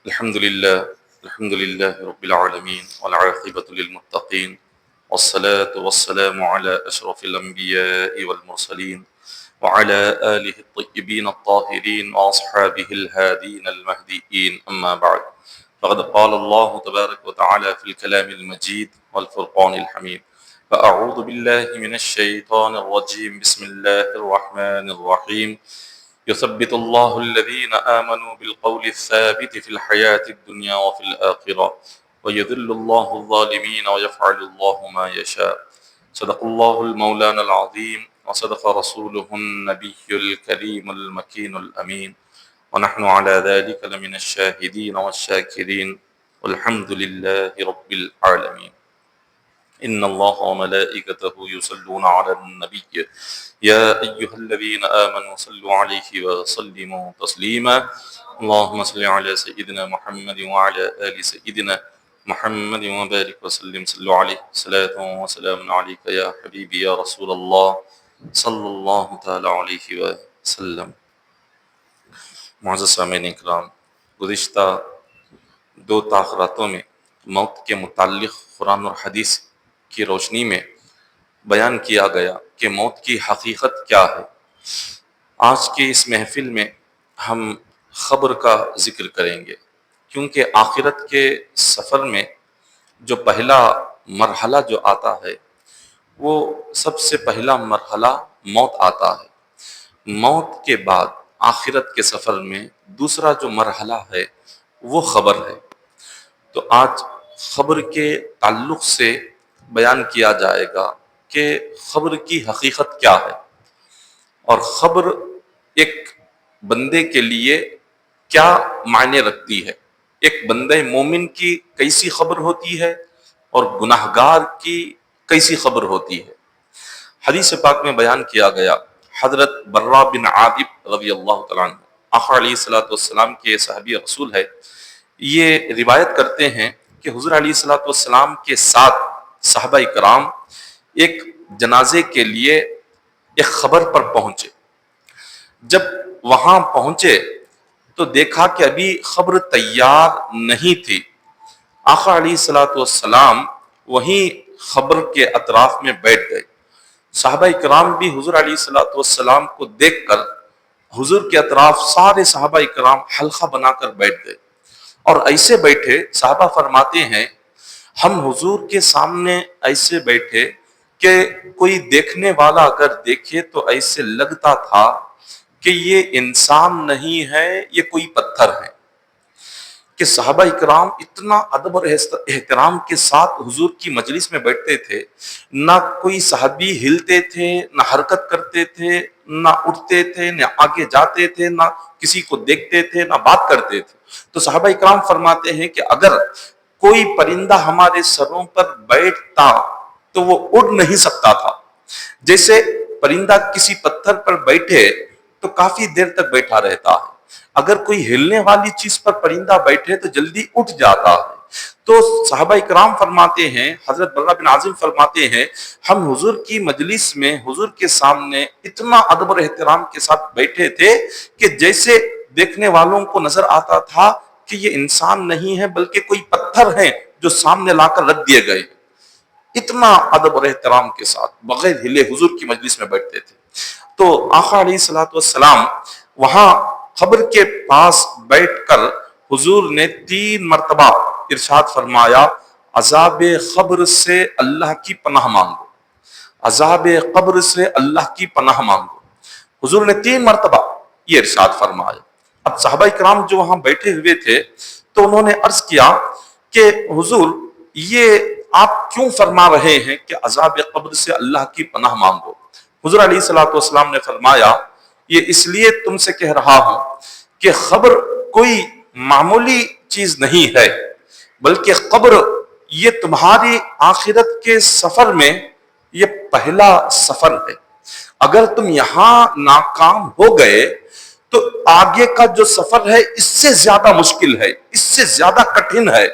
الحمد لله رب العالمين والعاقبة للمتقين والصلاة والسلام على أشرف الأنبياء والمرسلين وعلى آله الطيبين الطاهرين وأصحابه الهادين المهديين أما بعد فقد قال الله تبارك وتعالى في الكلام المجيد والفرقان الحميد فأعوذ بالله من الشيطان الرجيم بسم الله الرحمن الرحيم يثبت الله الذين آمنوا بالقول الثابت في الحياة الدنيا وفي الآخرة ويذل الله الظالمين ويفعل الله ما يشاء صدق الله المولانا العظيم وصدق رسوله النبي الكريم المكين الأمين ونحن على ذلك لمن الشاهدين والشاكرين والحمد لله رب العالمين إن الله وملائكته يصلون على النبي يا أيها الذين آمنوا صلوا عليه وسلموا تسليما اللهم صل على سيدنا محمد وعلى آل سيدنا محمد وبارك وسلم صلوا عليه صلاة وسلام عليك يا حبيبي يا رسول الله صلی اللہ تعالی علیہ وسلم۔ معزز سامعین اکرام، گزشتہ دو تاخیراتوں میں موت کے متعلق قرآن اور حدیث کی روشنی میں بیان کیا گیا کہ موت کی حقیقت کیا ہے۔ آج کی اس محفل میں ہم خبر کا ذکر کریں گے، کیونکہ آخرت کے سفر میں جو پہلا مرحلہ جو آتا ہے وہ سب سے پہلا مرحلہ موت آتا ہے۔ موت کے بعد آخرت کے سفر میں دوسرا جو مرحلہ ہے وہ خبر ہے۔ تو آج خبر کے تعلق سے بیان کیا جائے گا کہ خبر کی حقیقت کیا ہے اور خبر ایک بندے کے لیے کیا معنی رکھتی ہے، ایک بندے مومن کی کیسی خبر ہوتی ہے اور گناہگار کی کیسی خبر ہوتی ہے۔ حدیث پاک میں بیان کیا گیا، حضرت برہ بن عازب رضی اللہ تعالیٰ عنہ آقا علیہ السلام کے صحابی رسول ہے، یہ روایت کرتے ہیں کہ حضور علیہ السلام کے ساتھ صحابہ کرام ایک جنازے کے لیے ایک خبر پر پہنچے۔ جب وہاں پہنچے تو دیکھا کہ ابھی خبر تیار نہیں تھی۔ آقا علیہ السلام وہیں خبر کے اطراف میں بیٹھ گئے۔ صحابہ کرام بھی حضور علیہ السلام کو دیکھ کر حضور کے اطراف سارے صحابہ کرام حلقہ بنا کر بیٹھ گئے، اور ایسے بیٹھے، صحابہ فرماتے ہیں ہم حضور کے سامنے ایسے بیٹھے کہ کوئی دیکھنے والا اگر دیکھے تو ایسے لگتا تھا کہ یہ انسان نہیں ہے، یہ کوئی پتھر ہے۔ کہ صحابہ اکرام اتنا ادب اور احترام کے ساتھ حضور کی مجلس میں بیٹھتے تھے، نہ کوئی صحابی ہلتے تھے، نہ حرکت کرتے تھے، نہ اٹھتے تھے، نہ آگے جاتے تھے، نہ کسی کو دیکھتے تھے، نہ بات کرتے تھے۔ تو صحابہ اکرام فرماتے ہیں کہ اگر کوئی پرندہ ہمارے سروں پر بیٹھتا تو وہ اڑ نہیں سکتا تھا۔ جیسے پرندہ کسی پتھر پر بیٹھے تو کافی دیر تک بیٹھا رہتا ہے، اگر کوئی ہلنے والی چیز پر پرندہ بیٹھے تو جلدی اٹھ جاتا ہے۔ تو صحابہ اکرام فرماتے ہیں، حضرت برہ بن عازب فرماتے ہیں ہم حضور کی مجلس میں حضور کے سامنے اتنا ادب اور احترام کے ساتھ بیٹھے تھے کہ جیسے دیکھنے والوں کو نظر آتا تھا کہ یہ انسان نہیں ہے بلکہ کوئی پتھر ہیں جو سامنے لا کر رکھ دیے گئے۔ اتنا ادب اور احترام کے ساتھ بغیر ہلے حضور کی مجلس میں بیٹھتے تھے۔ تو آقا علیہ السلام وہاں قبر کے پاس بیٹھ کر حضور نے 3 مرتبہ ارشاد فرمایا، عذاب قبر سے اللہ کی پناہ مانگو، عذاب قبر سے اللہ کی پناہ مانگو۔ حضور نے 3 مرتبہ یہ ارشاد فرمایا۔ اب صحابہ اکرام جو وہاں بیٹھے ہوئے تھے تو انہوں نے عرض کیا کہ حضور یہ آپ کیوں فرما رہے ہیں کہ عذاب قبر سے اللہ کی پناہ مانگو؟ حضور علیہ السلام نے فرمایا یہ اس لیے تم سے کہہ رہا ہوں کہ خبر کوئی معمولی چیز نہیں ہے، بلکہ قبر یہ تمہاری آخرت کے سفر میں یہ پہلا سفر ہے۔ اگر تم یہاں ناکام ہو گئے تو آگے کا جو سفر ہے اس سے زیادہ مشکل ہے، اس سے زیادہ کٹھن ہے۔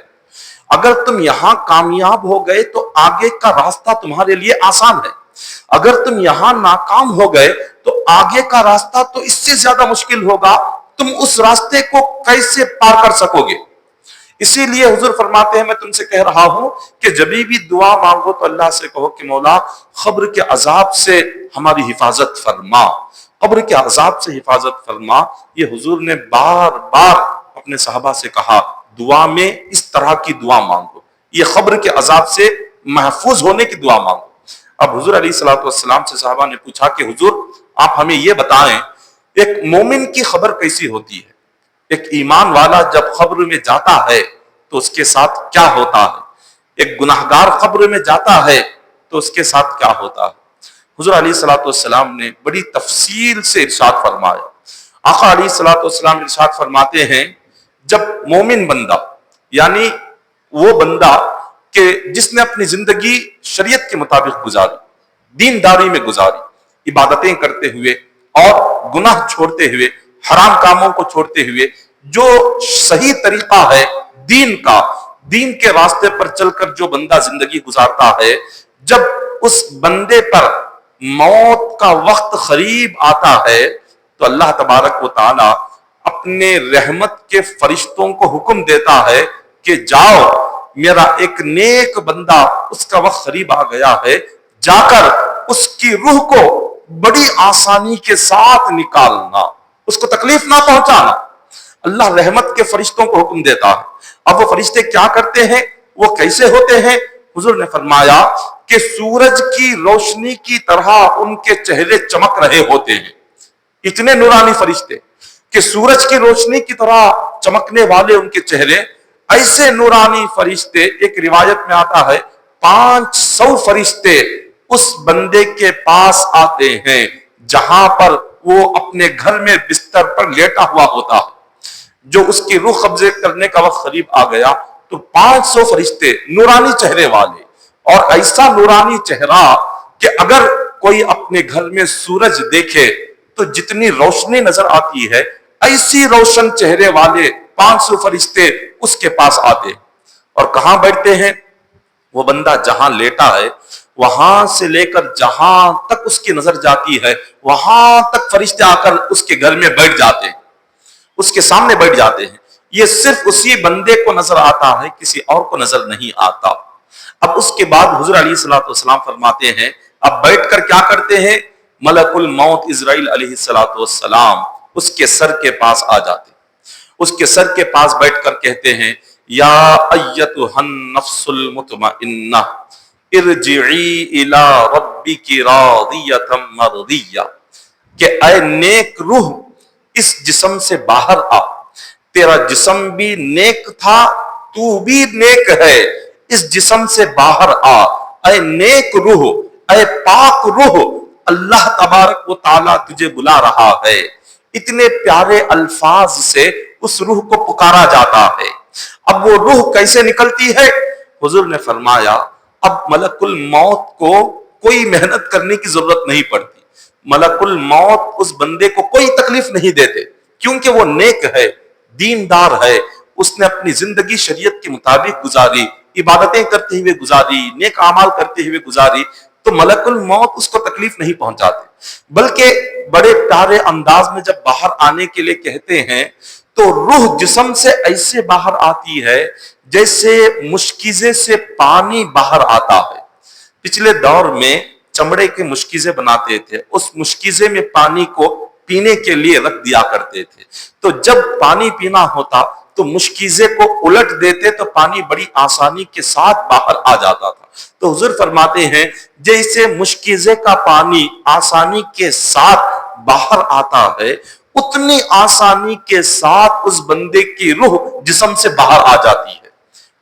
اگر تم یہاں کامیاب ہو گئے تو آگے کا راستہ تمہارے لیے آسان ہے، اگر تم یہاں ناکام ہو گئے تو آگے کا راستہ تو اس سے زیادہ مشکل ہوگا، تم اس راستے کو کیسے پار کر سکو گے؟ اسی لیے حضور فرماتے ہیں میں تم سے کہہ رہا ہوں کہ جب بھی دعا مانگو تو اللہ سے کہو کہ مولا قبر کے عذاب سے ہماری حفاظت فرما، قبر کے عذاب سے حفاظت فرما۔ یہ حضور نے بار بار اپنے صحابہ سے کہا دعا میں اس طرح کی دعا مانگو، یہ قبر کے عذاب سے محفوظ ہونے کی دعا مانگو۔ اب حضور علیہ الصلوۃ والسلام سے صحابہ نے پوچھا کہ حضور آپ ہمیں یہ بتائیں ایک مومن کی خبر کیسی ہوتی ہے، ایک ایمان والا جب قبر میں جاتا ہے تو اس کے ساتھ کیا ہوتا ہے، ایک گناہگار قبر میں جاتا ہے تو اس کے ساتھ کیا ہوتا ہے۔ حضور علیہ الصلوۃ والسلام نے بڑی تفصیل سے ارشاد فرمایا۔ آقا علیہ الصلوۃ والسلام ارشاد فرماتے ہیں جب مومن بندہ یعنی وہ بندہ کہ جس نے اپنی زندگی شریعت کے مطابق گزاری، دینداری میں گزاری، عبادتیں کرتے ہوئے اور گناہ چھوڑتے ہوئے، حرام کاموں کو چھوڑتے ہوئے، جو صحیح طریقہ ہے دین کا، دین کے راستے پر چل کر جو بندہ زندگی گزارتا ہے، جب اس بندے پر موت کا وقت قریب آتا ہے تو اللہ تبارک و تعالی اپنے رحمت کے فرشتوں کو حکم دیتا ہے کہ جاؤ میرا ایک نیک بندہ اس کا وقت قریب آ گیا ہے، جا کر اس کی روح کو بڑی آسانی کے ساتھ نکالنا، اس کو تکلیف نہ پہنچانا۔ اللہ رحمت کے فرشتوں کو حکم دیتا ہے۔ اب وہ فرشتے کیا کرتے ہیں، وہ کیسے ہوتے ہیں؟ حضور نے فرمایا کہ سورج کی روشنی کی طرح ان کے چہرے چمک رہے ہوتے ہیں، اتنے نورانی فرشتے کہ سورج کی روشنی کی طرح چمکنے والے ان کے چہرے، ایسے نورانی فرشتے۔ ایک روایت میں آتا ہے 500 فرشتے اس بندے کے پاس آتے ہیں جہاں پر وہ اپنے گھر میں بستر پر لیٹا ہوا ہوتا ہے، جو اس کی روح قبضے کرنے کا وقت قریب آ گیا تو 500 فرشتے نورانی چہرے والے، اور ایسا نورانی چہرہ کہ اگر کوئی اپنے گھر میں سورج دیکھے تو جتنی روشنی نظر آتی ہے ایسی روشن چہرے والے 500 فرشتے اس کے پاس آتے ہیں۔ اور کہاں بیٹھتے ہیں؟ وہ بندہ جہاں لیٹا ہے وہاں سے لے کر جہاں تک اس کی نظر جاتی ہے وہاں تک فرشتے آ کر اس کے گھر میں بیٹھ جاتے ہیں، اس کے سامنے بیٹھ جاتے ہیں۔ یہ صرف اسی بندے کو نظر آتا ہے، کسی اور کو نظر نہیں آتا۔ اب اس کے بعد حضور علیہ الصلوۃ والسلام فرماتے ہیں اب بیٹھ کر کیا کرتے ہیں؟ ملک الموت اسرائیل علیہ الصلوۃ والسلام اس کے سر کے پاس آ جاتے ہیں، اس کے سر کے پاس بیٹھ کر کہتے ہیں یا ایتھا النفس المطمئنہ ارجعی الی ربک راضیۃ مرضیہ، کہ اے نیک روح اس جسم سے باہر آ، تیرا جسم بھی نیک تھا، تو بھی نیک ہے، اس جسم سے باہر آ، اے نیک روح، اے پاک روح، اللہ تبارک و تعالیٰ تجھے بلا رہا ہے۔ اتنے پیارے الفاظ سے اس روح کو پکارا جاتا ہے۔ اب وہ روح کیسے نکلتی ہے؟ حضور نے فرمایا اب ملک الموت کو کوئی محنت کرنے کی ضرورت نہیں پڑتی، ملک الموت اس بندے کو کوئی تکلیف نہیں دیتے، کیونکہ وہ نیک ہے، دیندار ہے، اس نے اپنی زندگی شریعت کے مطابق گزاری، عبادتیں کرتے ہوئے گزاری، نیک اعمال کرتے ہوئے گزاری، تو ملک الموت اس کو تکلیف نہیں پہنچاتے، بلکہ بڑے پیارے انداز میں جب باہر آنے کے لیے کہتے ہیں تو روح جسم سے ایسے باہر آتی ہے جیسے مشکیزے سے پانی باہر آتا ہے۔ پچھلے دور میں چمڑے کے مشکیزے بناتے تھے، اس مشکیزے میں پانی کو پینے کے لیے رکھ دیا کرتے تھے، تو جب پانی پینا ہوتا تو مشکیزے کو الٹ دیتے تو پانی بڑی آسانی کے ساتھ باہر آ جاتا تھا۔ تو حضور فرماتے ہیں جیسے مشکیزے کا پانی آسانی کے ساتھ باہر آتا ہے اتنی آسانی کے ساتھ اس بندے کی روح جسم سے باہر آ جاتی ہے،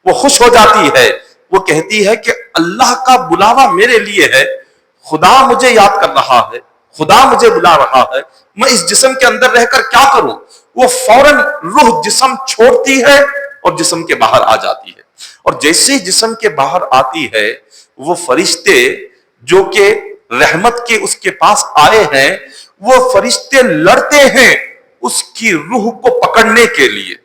وہ خوش ہو جاتی ہے، وہ کہتی ہے کہ اللہ کا بلاوا میرے لیے ہے، خدا مجھے یاد کر رہا ہے، خدا مجھے بلا رہا ہے، میں اس جسم کے اندر رہ کر کیا کروں؟ وہ فوراً روح جسم چھوڑتی ہے اور جسم کے باہر آ جاتی ہے، اور جیسے جسم کے باہر آتی ہے وہ فرشتے جو کہ رحمت کے اس کے پاس آئے ہیں وہ فرشتے لڑتے ہیں اس کی روح کو پکڑنے کے لیے۔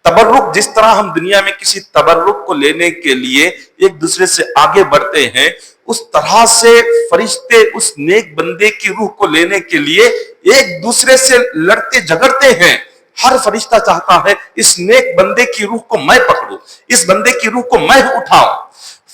تبرک، جس طرح ہم دنیا میں کسی تبرک کو لینے کے لیے ایک دوسرے سے آگے بڑھتے ہیں، اس طرح سے فرشتے اس نیک بندے کی روح کو لینے کے لیے ایک دوسرے سے لڑتے جھگڑتے ہیں، ہر فرشتہ چاہتا ہے اس نیک بندے کی روح کو میں پکڑوں، اس بندے کی روح کو میں اٹھاؤں۔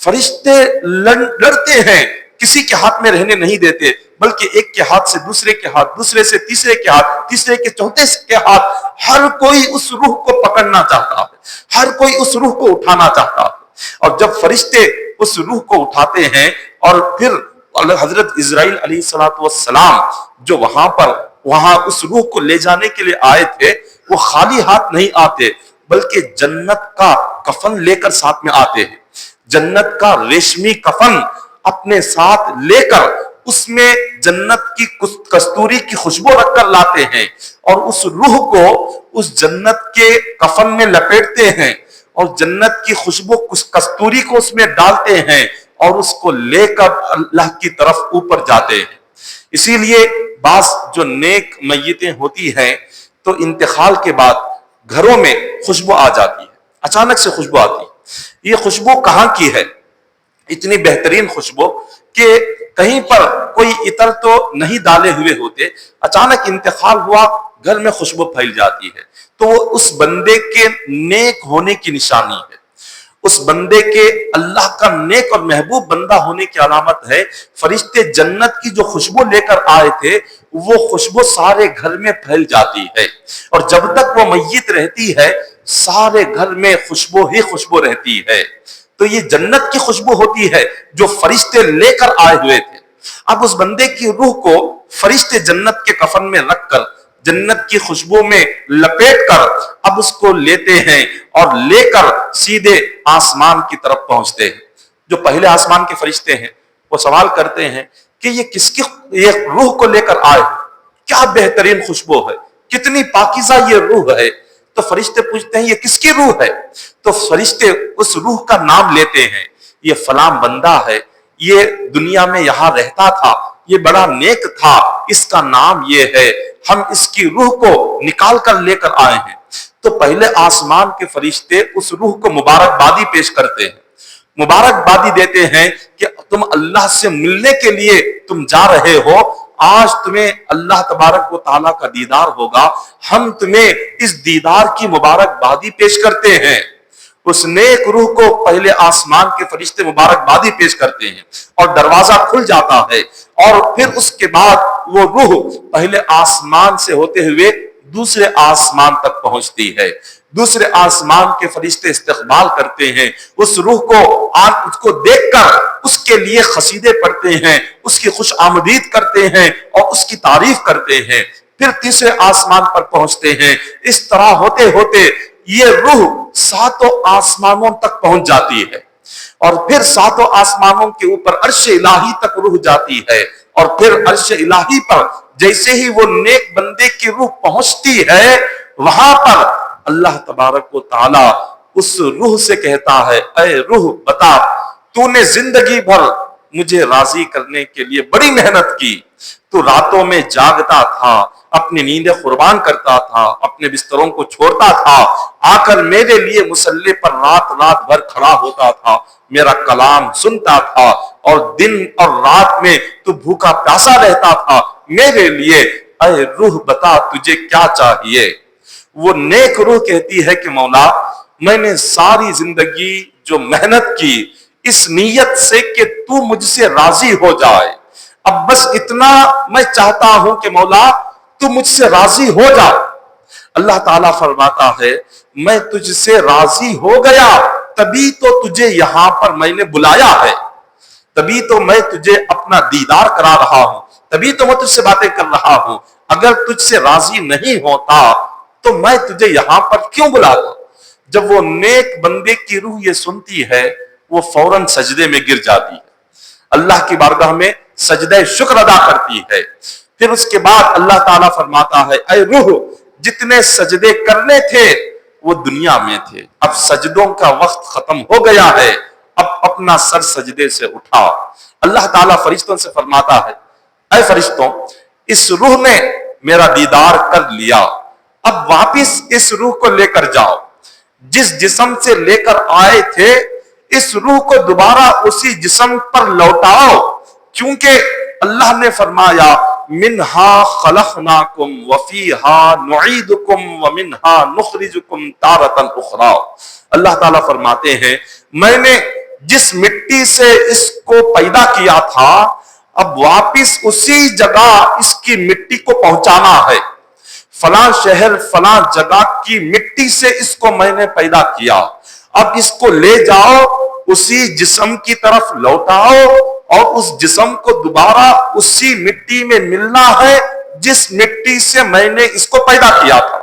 فرشتے لڑتے ہیں، کسی کے ہاتھ میں رہنے نہیں دیتے، بلکہ ایک کے ہاتھ سے دوسرے کے ہاتھ، دوسرے سے تیسرے کے ہاتھ، تیسرے کے چوتھے کے ہاتھ، ہر کوئی اس روح کو پکڑنا چاہتا ہے، ہر کوئی اس روح کو اٹھانا چاہتا ہے۔ اور جب فرشتے اس روح کو اٹھاتے ہیں اور پھر حضرت اسرائیل علیہ السلام جو وہاں اس روح کو لے جانے کے لیے آئے تھے، وہ خالی ہاتھ نہیں آتے، بلکہ جنت کا کفن لے کر ساتھ میں آتے ہیں، جنت کا ریشمی کفن اپنے ساتھ لے کر اس میں جنت کی کستوری کی خوشبو رکھ کر لاتے ہیں، اور اس روح کو اس جنت کے کفن میں لپیٹتے ہیں، اور جنت کی خوشبو کستوری کو اس میں ڈالتے ہیں، اور اس کو لے کر اللہ کی طرف اوپر جاتے ہیں۔ اسی لیے بعض جو نیک میتیں ہوتی ہیں تو انتقال کے بعد گھروں میں خوشبو آ جاتی ہے، اچانک سے خوشبو آتی ہے۔ یہ خوشبو کہاں کی ہے؟ اتنی بہترین خوشبو کہ کہیں پر کوئی عطر تو نہیں ڈالے ہوئے ہوتے، اچانک انتقال ہوا، گھر میں خوشبو پھیل جاتی ہے، تو وہ اس بندے کے نیک ہونے کی نشانی ہے، اس بندے کے اللہ کا نیک اور محبوب بندہ ہونے کی علامت ہے۔ فرشتے جنت کی جو خوشبو لے کر آئے تھے، وہ خوشبو سارے گھر میں پھیل جاتی ہے، اور جب تک وہ میت رہتی ہے سارے گھر میں خوشبو ہی خوشبو رہتی ہے۔ تو یہ جنت کی خوشبو ہوتی ہے جو فرشتے لے کر آئے ہوئے تھے۔ اب اس بندے کی روح کو فرشتے جنت کے کفن میں رکھ کر، جنت کی خوشبو میں لپیٹ کر اب اس کو لیتے ہیں اور لے کر سیدھے آسمان کی طرف پہنچتے ہیں۔ جو پہلے آسمان کے فرشتے ہیں وہ سوال کرتے ہیں کہ یہ روح کو لے کر آئے، کیا بہترین خوشبو ہے، کتنی پاکیزہ یہ روح ہے۔ تو فرشتے پوچھتے ہیں یہ کس کی روح ہے؟ تو فرشتے اس روح کا نام لیتے ہیں، یہ فلاں بندہ ہے، یہ دنیا میں یہاں رہتا تھا، یہ بڑا نیک تھا، اس کا نام یہ ہے، ہم اس کی روح کو نکال کر لے کر آئے ہیں۔ تو پہلے آسمان کے فرشتے اس روح کو مبارکبادی پیش کرتے ہیں، مبارکبادی دیتے ہیں کہ تم اللہ سے ملنے کے لیے تم جا رہے ہو، آج تمہیں اللہ تبارک و تعالیٰ کا دیدار ہوگا، ہم تمہیں اس دیدار کی مبارکبادی پیش کرتے ہیں۔ اس نیک روح کو پہلے آسمان کے فرشتے مبارکبادی پیش کرتے ہیں اور دروازہ کھل جاتا ہے، اور پھر اس کے بعد وہ روح پہلے آسمان سے ہوتے ہوئے دوسرے آسمان تک پہنچتی ہے۔ دوسرے آسمان کے فرشتے استقبال کرتے ہیں اس روح کو، اس کو دیکھ کر اس کے لیے قصیدے پڑھتے ہیں، اس کی خوش آمدید کرتے ہیں اور اس کی تعریف کرتے ہیں۔ پھر تیسرے آسمان پر پہنچتے ہیں۔ اس طرح ہوتے ہوتے یہ روح ساتوں آسمانوں تک پہنچ جاتی ہے، اور پھر ساتوں آسمانوں کے اوپر عرش الہی تک روح جاتی ہے، اور پھر عرش الہی پر جیسے ہی وہ نیک بندے کی روح پہنچتی ہے، وہاں پر اللہ تبارک و تعالی اس روح سے کہتا ہے، اے روح بتا، تو نے زندگی بھر مجھے راضی کرنے کے لیے بڑی محنت کی، تو راتوں میں جاگتا تھا، اپنی نیندیں قربان کرتا تھا، اپنے بستروں کو چھوڑتا تھا، آ کر میرے لیے مصلی پر رات بھر کھڑا ہوتا تھا، میرا کلام سنتا تھا، اور دن اور رات میں تو بھوکا پیاسا رہتا تھا میرے لیے، اے روح بتا تجھے کیا چاہیے۔ وہ نیک روح کہتی ہے کہ مولا، میں نے ساری زندگی جو محنت کی اس نیت سے کہ تو مجھ سے راضی ہو جائے، اب بس اتنا میں چاہتا ہوں کہ مولا تو مجھ سے راضی ہو جا۔ اللہ تعالیٰ فرماتا ہے میں تجھ سے راضی ہو گیا، تبھی تو تجھے یہاں پر میں نے بلایا ہے، تبھی تو میں تجھے اپنا دیدار کرا رہا ہوں، تبھی تو میں تجھ سے باتیں کر رہا ہوں۔ اگر تجھ سے راضی نہیں ہوتا تو میں تجھے یہاں پر کیوں بلاتا؟ جب وہ نیک بندے کی روح یہ سنتی ہے، وہ فوراً سجدے میں گر جاتی ہے، اللہ کی بارگاہ میں سجدہ شکر ادا کرتی ہے۔ پھر اس کے بعد اللہ تعالیٰ فرماتا ہے، اے روح، جتنے سجدے کرنے تھے وہ دنیا میں تھے، اب سجدوں کا وقت ختم ہو گیا ہے، اب اپنا سر سجدے سے اٹھا۔ اللہ تعالیٰ فرشتوں سے فرماتا ہے، اے فرشتوں، اس روح نے میرا دیدار کر لیا، اب واپس اس روح کو لے کر جاؤ، جس جسم سے لے کر آئے تھے اس روح کو دوبارہ اسی جسم پر لوٹاؤ، کیونکہ اللہ نے فرمایا منہا خلقناکم وفیہا نعیدکم ومنہا نخرجکم تارۃ اخری۔ اللہ تعالیٰ فرماتے ہیں میں نے جس مٹی سے اس کو پیدا کیا تھا اب واپس اسی جگہ اس کی مٹی کو پہنچانا ہے۔ فلاں شہر فلاں جگہ کی مٹی سے اس کو میں نے پیدا کیا، اب اس کو لے جاؤ اسی جسم کی طرف لوٹاؤ اور اس جسم کو دوبارہ اسی مٹی میں ملنا ہے جس مٹی سے میں نے اس کو پیدا کیا تھا۔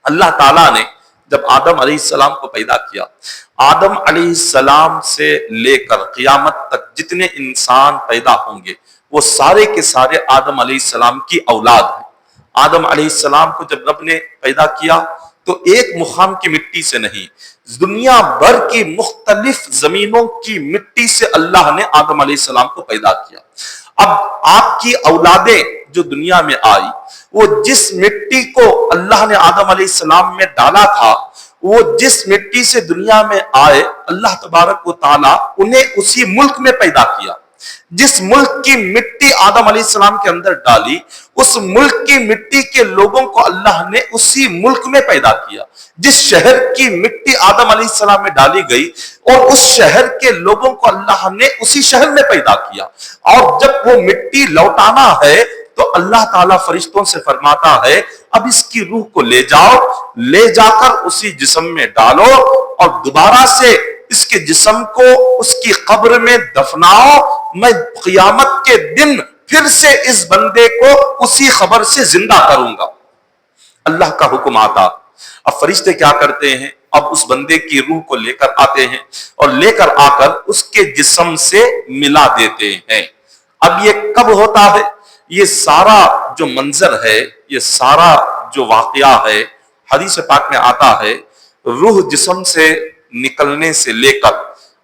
اللہ تعالیٰ نے جب آدم علیہ السلام کو پیدا کیا، آدم علیہ السلام سے لے کر قیامت تک جتنے انسان پیدا ہوں گے وہ سارے کے سارے آدم علیہ السلام کی اولاد ہیں۔ آدم علیہ السلام کو جب رب نے پیدا کیا تو ایک مقام کی مٹی سے نہیں، دنیا بھر کی مختلف زمینوں کی مٹی سے اللہ نے آدم علیہ السلام کو پیدا کیا۔ اب آپ کی اولادیں جو دنیا میں آئی وہ جس مٹی کو اللہ نے آدم علیہ السلام میں ڈالا تھا، وہ جس مٹی سے دنیا میں آئے اللہ تبارک و تعالیٰ انہیں اسی ملک میں پیدا کیا۔ جس ملک کی مٹی آدم علیہ السلام کے اندر ڈالی اس ملک کی مٹی کے لوگوں کو اللہ نے اسی ملک میں پیدا کیا۔ جس شہر کی مٹی آدم علیہ السلام میں ڈالی گئی اور اس شہر کے لوگوں کو اللہ نے اسی شہر میں پیدا کیا۔ اور جب وہ مٹی لوٹانا ہے تو اللہ تعالیٰ فرشتوں سے فرماتا ہے اب اس کی روح کو لے جاؤ، لے جا کر اسی جسم میں ڈالو اور دوبارہ سے اس کے جسم کو اس کی قبر میں دفناؤ، میں قیامت کے دن پھر سے اس بندے کو اسی قبر سے زندہ کروں گا۔ اللہ کا حکم آتا، اب فرشتے کیا کرتے ہیں، اب اس بندے کی روح کو لے کر آتے ہیں اور لے کر آ کر اس کے جسم سے ملا دیتے ہیں۔ اب یہ کب ہوتا ہے؟ یہ سارا جو منظر ہے، یہ سارا جو واقعہ ہے حدیث پاک میں آتا ہے روح جسم سے نکلنے سے لے کر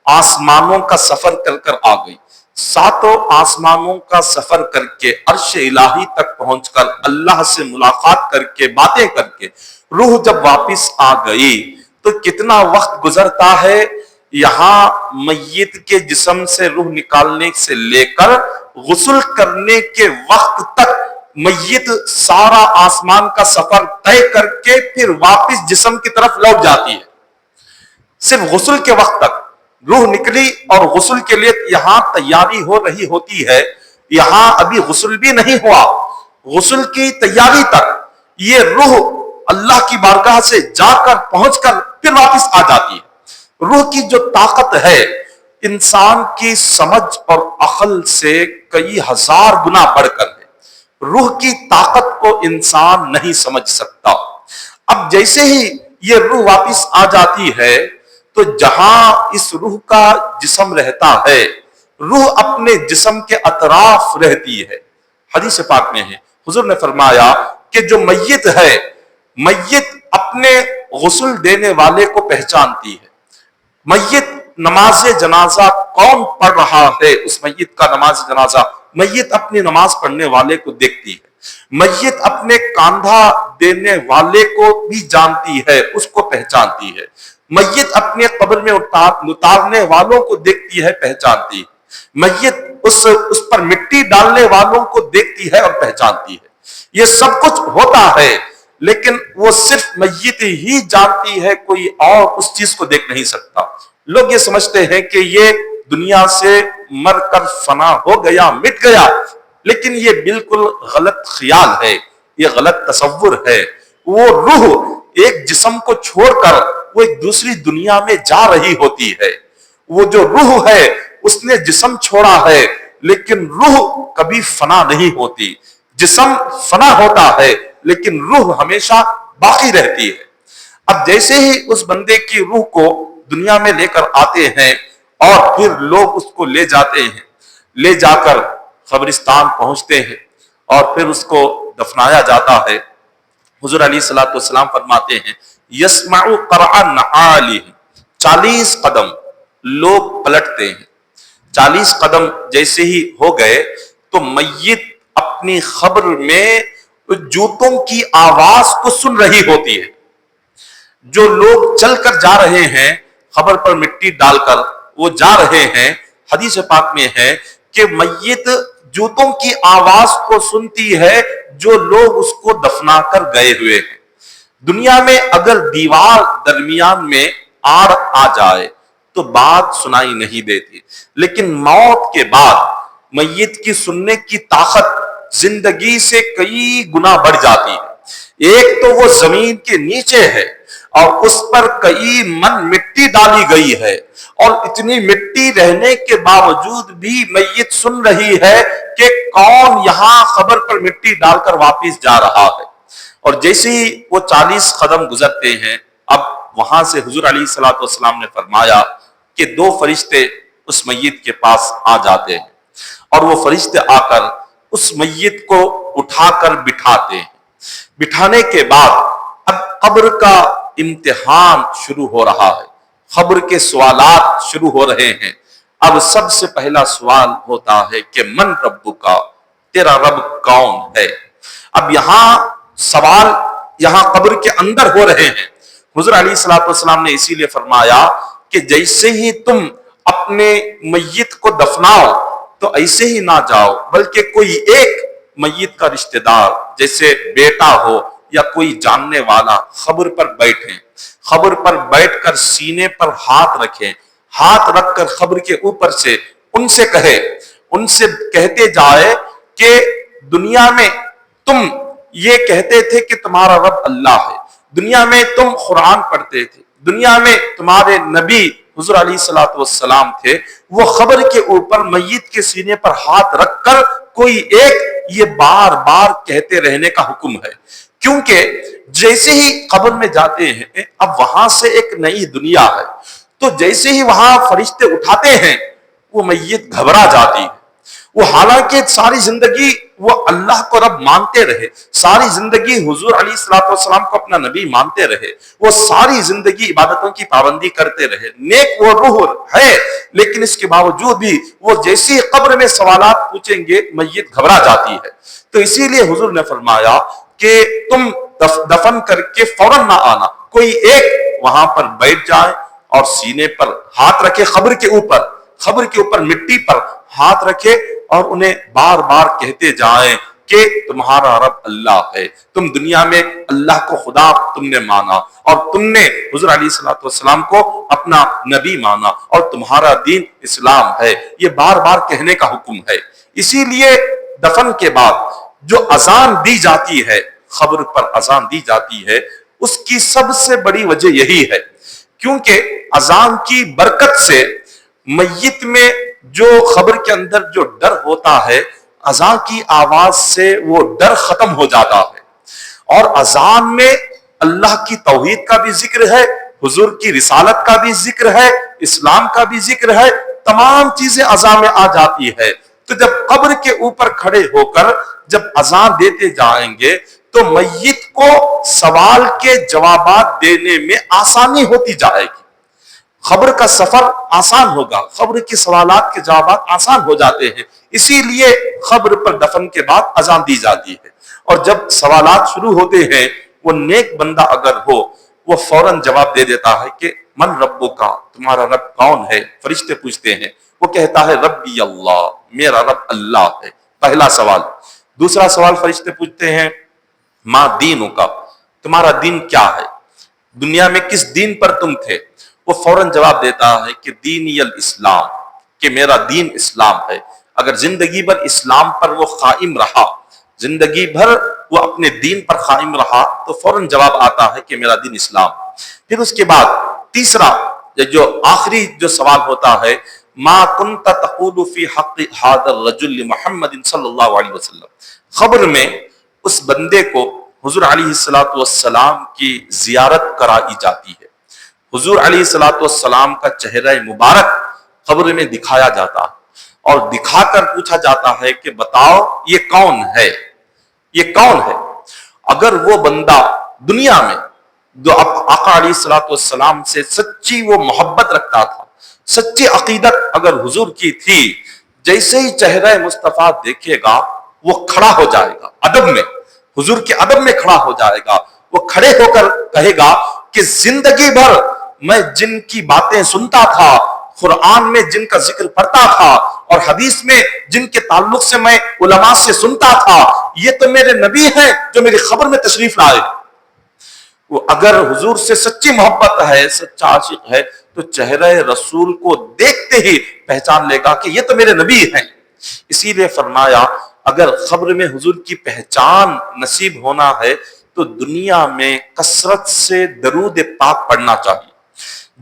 آسمانوں کا سفر کر کر آ گئی، ساتوں آسمانوں کا سفر کر کے عرش الہی تک پہنچ کر اللہ سے ملاقات کر کے باتیں کر کے روح جب واپس آ گئی تو کتنا وقت گزرتا ہے؟ یہاں میت کے جسم سے روح نکالنے سے لے کر غسل کرنے کے وقت تک میت سارا آسمان کا سفر طے کر کے پھر واپس جسم کی طرف لوٹ جاتی ہے۔ صرف غسل کے وقت تک روح نکلی اور غسل کے لیے یہاں تیاری ہو رہی ہوتی ہے، یہاں ابھی غسل بھی نہیں ہوا، غسل کی تیاری تک یہ روح اللہ کی بارگاہ سے جا کر پہنچ کر پھر واپس آ جاتی ہے۔ روح کی جو طاقت ہے انسان کی سمجھ اور عقل سے کئی ہزار گنا بڑھ کر ہے۔ روح کی طاقت کو انسان نہیں سمجھ سکتا۔ اب جیسے ہی یہ روح واپس آ جاتی ہے تو جہاں اس روح کا جسم رہتا ہے روح اپنے جسم کے اطراف رہتی ہے۔ حدیث پاک میں ہے حضور نے فرمایا کہ جو میت ہے، میت اپنے غسل دینے والے کو پہچانتی ہے۔ میت نماز جنازہ کون پڑھ رہا ہے اس میت کا نماز جنازہ، میت اپنی نماز پڑھنے والے کو دیکھتی ہے۔ میت اپنے کاندھا دینے والے کو بھی جانتی ہے، اس کو پہچانتی ہے۔ میت اپنے قبر میں اتارنے والوں کو دیکھتی ہے، پہچانتی ہے۔ میت اس پر مٹی ڈالنے والوں کو دیکھتی ہے اور پہچانتی ہے۔ یہ سب کچھ ہوتا ہے لیکن وہ صرف میت ہی جانتی ہے، کوئی اور اس چیز کو دیکھ نہیں سکتا۔ لوگ یہ سمجھتے ہیں کہ یہ دنیا سے مر کر فنا ہو گیا، مٹ گیا، لیکن یہ بالکل غلط خیال ہے، یہ غلط تصور ہے۔ وہ روح ایک جسم کو چھوڑ کر وہ ایک دوسری دنیا میں جا رہی ہوتی ہے۔ وہ جو روح ہے اس نے جسم چھوڑا ہے لیکن روح کبھی فنا نہیں ہوتی۔ جسم فنا ہوتا ہے لیکن روح ہمیشہ باقی رہتی ہے۔ اب جیسے ہی اس بندے کی روح کو دنیا میں لے کر آتے ہیں اور پھر لوگ اس کو لے جاتے ہیں، لے جا کر قبرستان پہنچتے ہیں اور پھر اس کو دفنایا جاتا ہے۔ حضور علیہ الصلوۃ والسلام فرماتے ہیں یسمع قرع نعالہ، 40 قدم لوگ پلٹتے ہیں۔ 40 قدم جیسے ہی ہو گئے تو میت اپنی قبر میں جوتوں کی آواز کو سن رہی ہوتی ہے۔ جو لوگ چل کر جا رہے ہیں قبر پر مٹی ڈال کر وہ جا رہے ہیں، حدیث پاک میں ہے کہ میت جوتوں کی آواز کو سنتی ہے جو لوگ اس کو دفنا کر گئے ہوئے ہیں۔ دنیا میں اگر دیوار درمیان میں آڑ آ جائے تو بات سنائی نہیں دیتی، لیکن موت کے بعد میت کی سننے کی طاقت زندگی سے کئی گنا بڑھ جاتی ہے۔ ایک تو وہ زمین کے نیچے ہے اور اس پر کئی من مٹی ڈالی گئی ہے، اور اتنی مٹی رہنے کے باوجود بھی میت سن رہی ہے کہ کون یہاں قبر پر مٹی ڈال کر واپس جا رہا ہے۔ اور جیسے ہی وہ 40 قدم گزرتے ہیں، اب وہاں سے حضور علیہ الصلوۃ والسلام نے فرمایا کہ 2 فرشتے اس میت کے پاس آ جاتے ہیں، اور وہ فرشتے آ کر اس میت کو اٹھا کر بٹھاتے ہیں۔ بٹھانے کے بعد اب قبر کا امتحان شروع ہو رہا ہے، قبر کے سوالات شروع ہو رہے ہیں۔ اب سب سے پہلا سوال ہوتا ہے کہ من ربک، تیرا رب کون ہے؟ اب یہاں سوال یہاں قبر کے اندر ہو رہے ہیں۔ حضور علیہ الصلوۃ والسلام نے اسی لیے فرمایا کہ جیسے ہی تم اپنے میت کو دفناؤ تو ایسے ہی نہ جاؤ، بلکہ کوئی ایک میت کا رشتہ دار جیسے بیٹا ہو یا کوئی جاننے والا قبر پر بیٹھیں، قبر پر بیٹھ کر سینے پر ہاتھ رکھیں، ہاتھ رکھ کر قبر کے اوپر سے ان سے کہے، ان سے کہتے جائے کہ دنیا میں تم یہ کہتے تھے کہ تمہارا رب اللہ ہے، دنیا میں تم قرآن پڑھتے تھے، دنیا میں تمہارے نبی حضور علیہ الصلوۃ والسلام تھے، وہ قبر کے اوپر میت کے سینے پر ہاتھ رکھ کر کوئی ایک یہ بار بار کہتے رہنے کا حکم ہے، کیونکہ جیسے ہی قبر میں جاتے ہیں اب وہاں سے ایک نئی دنیا ہے، تو جیسے ہی وہاں فرشتے اٹھاتے ہیں وہ میت گھبرا جاتی ہے۔ وہ حالانکہ ساری زندگی وہ اللہ کو رب مانتے رہے، ساری زندگی حضور علیہ الصلوۃ والسلام کو اپنا نبی مانتے رہے، وہ ساری زندگی عبادتوں کی پابندی کرتے رہے، نیک وہ روح ہے، لیکن اس کے باوجود بھی وہ جیسی قبر میں سوالات پوچھیں گے میت گھبرا جاتی ہے۔ تو اسی لیے حضور نے فرمایا کہ تم دفن کر کے فوراً نہ آنا، کوئی ایک وہاں پر بیٹھ جائے اور سینے پر ہاتھ رکھے، قبر کے اوپر مٹی پر ہاتھ رکھے اور انہیں بار بار کہتے جائیں کہ تمہارا رب اللہ ہے، تم دنیا میں اللہ کو خدا تم نے مانا اور تم نے حضور علیہ الصلوۃ والسلام کو اپنا نبی مانا اور تمہارا دین اسلام ہے، یہ بار بار کہنے کا حکم ہے۔ اسی لیے دفن کے بعد جو اذان دی جاتی ہے، قبر پر اذان دی جاتی ہے، اس کی سب سے بڑی وجہ یہی ہے، کیونکہ اذان کی برکت سے میت میں جو قبر کے اندر جو ڈر ہوتا ہے، اذان کی آواز سے وہ ڈر ختم ہو جاتا ہے، اور اذان میں اللہ کی توحید کا بھی ذکر ہے، حضور کی رسالت کا بھی ذکر ہے، اسلام کا بھی ذکر ہے، تمام چیزیں اذان میں آ جاتی ہے۔ تو جب قبر کے اوپر کھڑے ہو کر جب اذان دیتے جائیں گے تو میت کو سوال کے جوابات دینے میں آسانی ہوتی جائے گی، قبر کا سفر آسان ہوگا، قبر کے سوالات کے جوابات آسان ہو جاتے ہیں، اسی لیے قبر پر دفن کے بعد اذان دی جاتی ہے۔ اور جب سوالات شروع ہوتے ہیں، وہ نیک بندہ اگر ہو وہ فوراً جواب دے دیتا ہے کہ من ربک، تمہارا رب کون ہے؟ فرشتے پوچھتے ہیں، وہ کہتا ہے ربی اللہ، میرا رب اللہ ہے، پہلا سوال۔ دوسرا سوال فرشتے پوچھتے ہیں ما دینک، تمہارا دین کیا ہے، دنیا میں کس دین پر تم تھے؟ وہ فوراً جواب دیتا ہے کہ دینی الاسلام، کہ میرا دین اسلام ہے۔ اگر زندگی بھر اسلام پر وہ قائم رہا، زندگی بھر وہ اپنے دین پر قائم رہا تو فوراً جواب آتا ہے کہ میرا دین اسلام۔ پھر اس کے بعد تیسرا جو آخری جو سوال ہوتا ہے ما کنت تقول فی حق هذا الرجل محمد صلی اللہ علیہ وسلم، قبر میں اس بندے کو حضور علیہ الصلوۃ والسلام کی زیارت کرائی جاتی ہے، حضور علیہ الصلوۃ والسلام کا چہرہ مبارک قبر میں دکھایا جاتا ہے اور دکھا کر پوچھا جاتا ہے کہ بتاؤ یہ کون ہے، یہ کون ہے؟ اگر وہ بندہ دنیا میں جو آقا علیہ الصلوۃ والسلام سے سچی وہ محبت رکھتا تھا، سچی عقیدت اگر حضور کی تھی، جیسے ہی چہرہ مصطفیٰ دیکھے گا وہ کھڑا ہو جائے گا، ادب میں، حضور کے ادب میں کھڑا ہو جائے گا، وہ کھڑے ہو کر کہے گا کہ زندگی بھر میں جن کی باتیں سنتا تھا، قرآن میں جن کا ذکر پڑھتا تھا، اور حدیث میں جن کے تعلق سے میں علماء سے سنتا تھا، یہ تو میرے نبی ہیں جو میری خبر میں تشریف لائے۔ وہ اگر حضور سے سچی محبت ہے، سچا عاشق ہے، تو چہرہ رسول کو دیکھتے ہی پہچان لے گا کہ یہ تو میرے نبی ہیں۔ اسی لیے فرمایا اگر خبر میں حضور کی پہچان نصیب ہونا ہے تو دنیا میں کثرت سے درود پاک پڑھنا چاہیے۔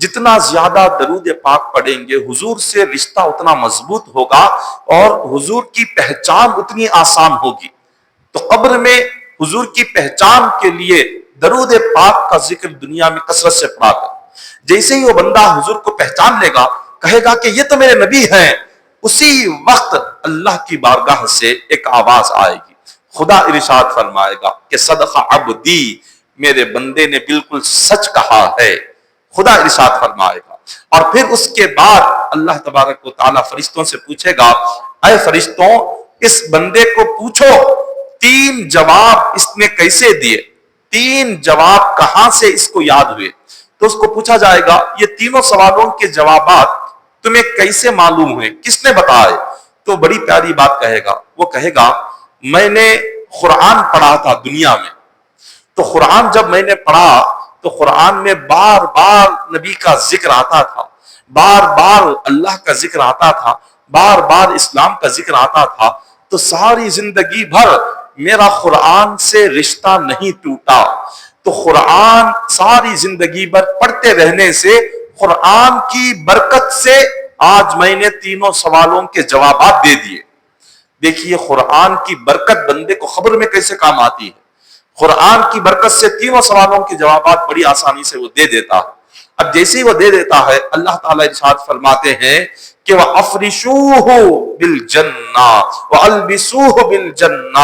جتنا زیادہ درود پاک پڑھیں گے حضور سے رشتہ اتنا مضبوط ہوگا اور حضور کی پہچان اتنی آسان ہوگی۔ تو قبر میں حضور کی پہچان کے لیے درود پاک کا ذکر دنیا میں کثرت سے پڑھا کر، جیسے ہی وہ بندہ حضور کو پہچان لے گا، کہے گا کہ یہ تو میرے نبی ہیں، اسی وقت اللہ کی بارگاہ سے ایک آواز آئے گی، خدا ارشاد فرمائے گا کہ صدق عبدی، میرے بندے نے بالکل سچ کہا ہے، خدا ارشاد فرمائے گا۔ اور پھر اس کے بعد اللہ تبارک و تعالیٰ فرشتوں سے پوچھے گا، اے فرشتوں اس بندے کو پوچھو 3 جواب اس نے کیسے دیے، 3 جواب کہاں سے اس کو یاد ہوئے؟ تو اس کو پوچھا جائے گا یہ تینوں سوالوں کے جوابات تمہیں کیسے معلوم ہوئے، کس نے بتائے؟ تو بڑی پیاری بات کہے گا، وہ کہے گا میں نے قرآن پڑھا تھا دنیا میں، تو قرآن جب میں نے پڑھا تو قرآن میں بار بار نبی کا ذکر آتا تھا، بار بار اللہ کا ذکر آتا تھا، بار بار اسلام کا ذکر آتا تھا، تو ساری زندگی بھر میرا قرآن سے رشتہ نہیں ٹوٹا۔ تو قرآن ساری زندگی بھر پڑھتے رہنے سے، قرآن کی برکت سے آج میں نے تینوں سوالوں کے جوابات دے دیے۔ دیکھیے قرآن کی برکت بندے کو خبر میں کیسے کام آتی ہے۔ قرآن کی برکت سے تینوں سوالوں کے جوابات بڑی آسانی سے وہ دے دیتا ہے۔ اب جیسے ہی وہ دے دیتا ہے، اللہ تعالیٰ ارشاد فرماتے ہیں کہ وَأَفْرِشُوهُ بِالْجَنَّةِ وَأَلْبِسُوهُ بِالْجَنَّةِ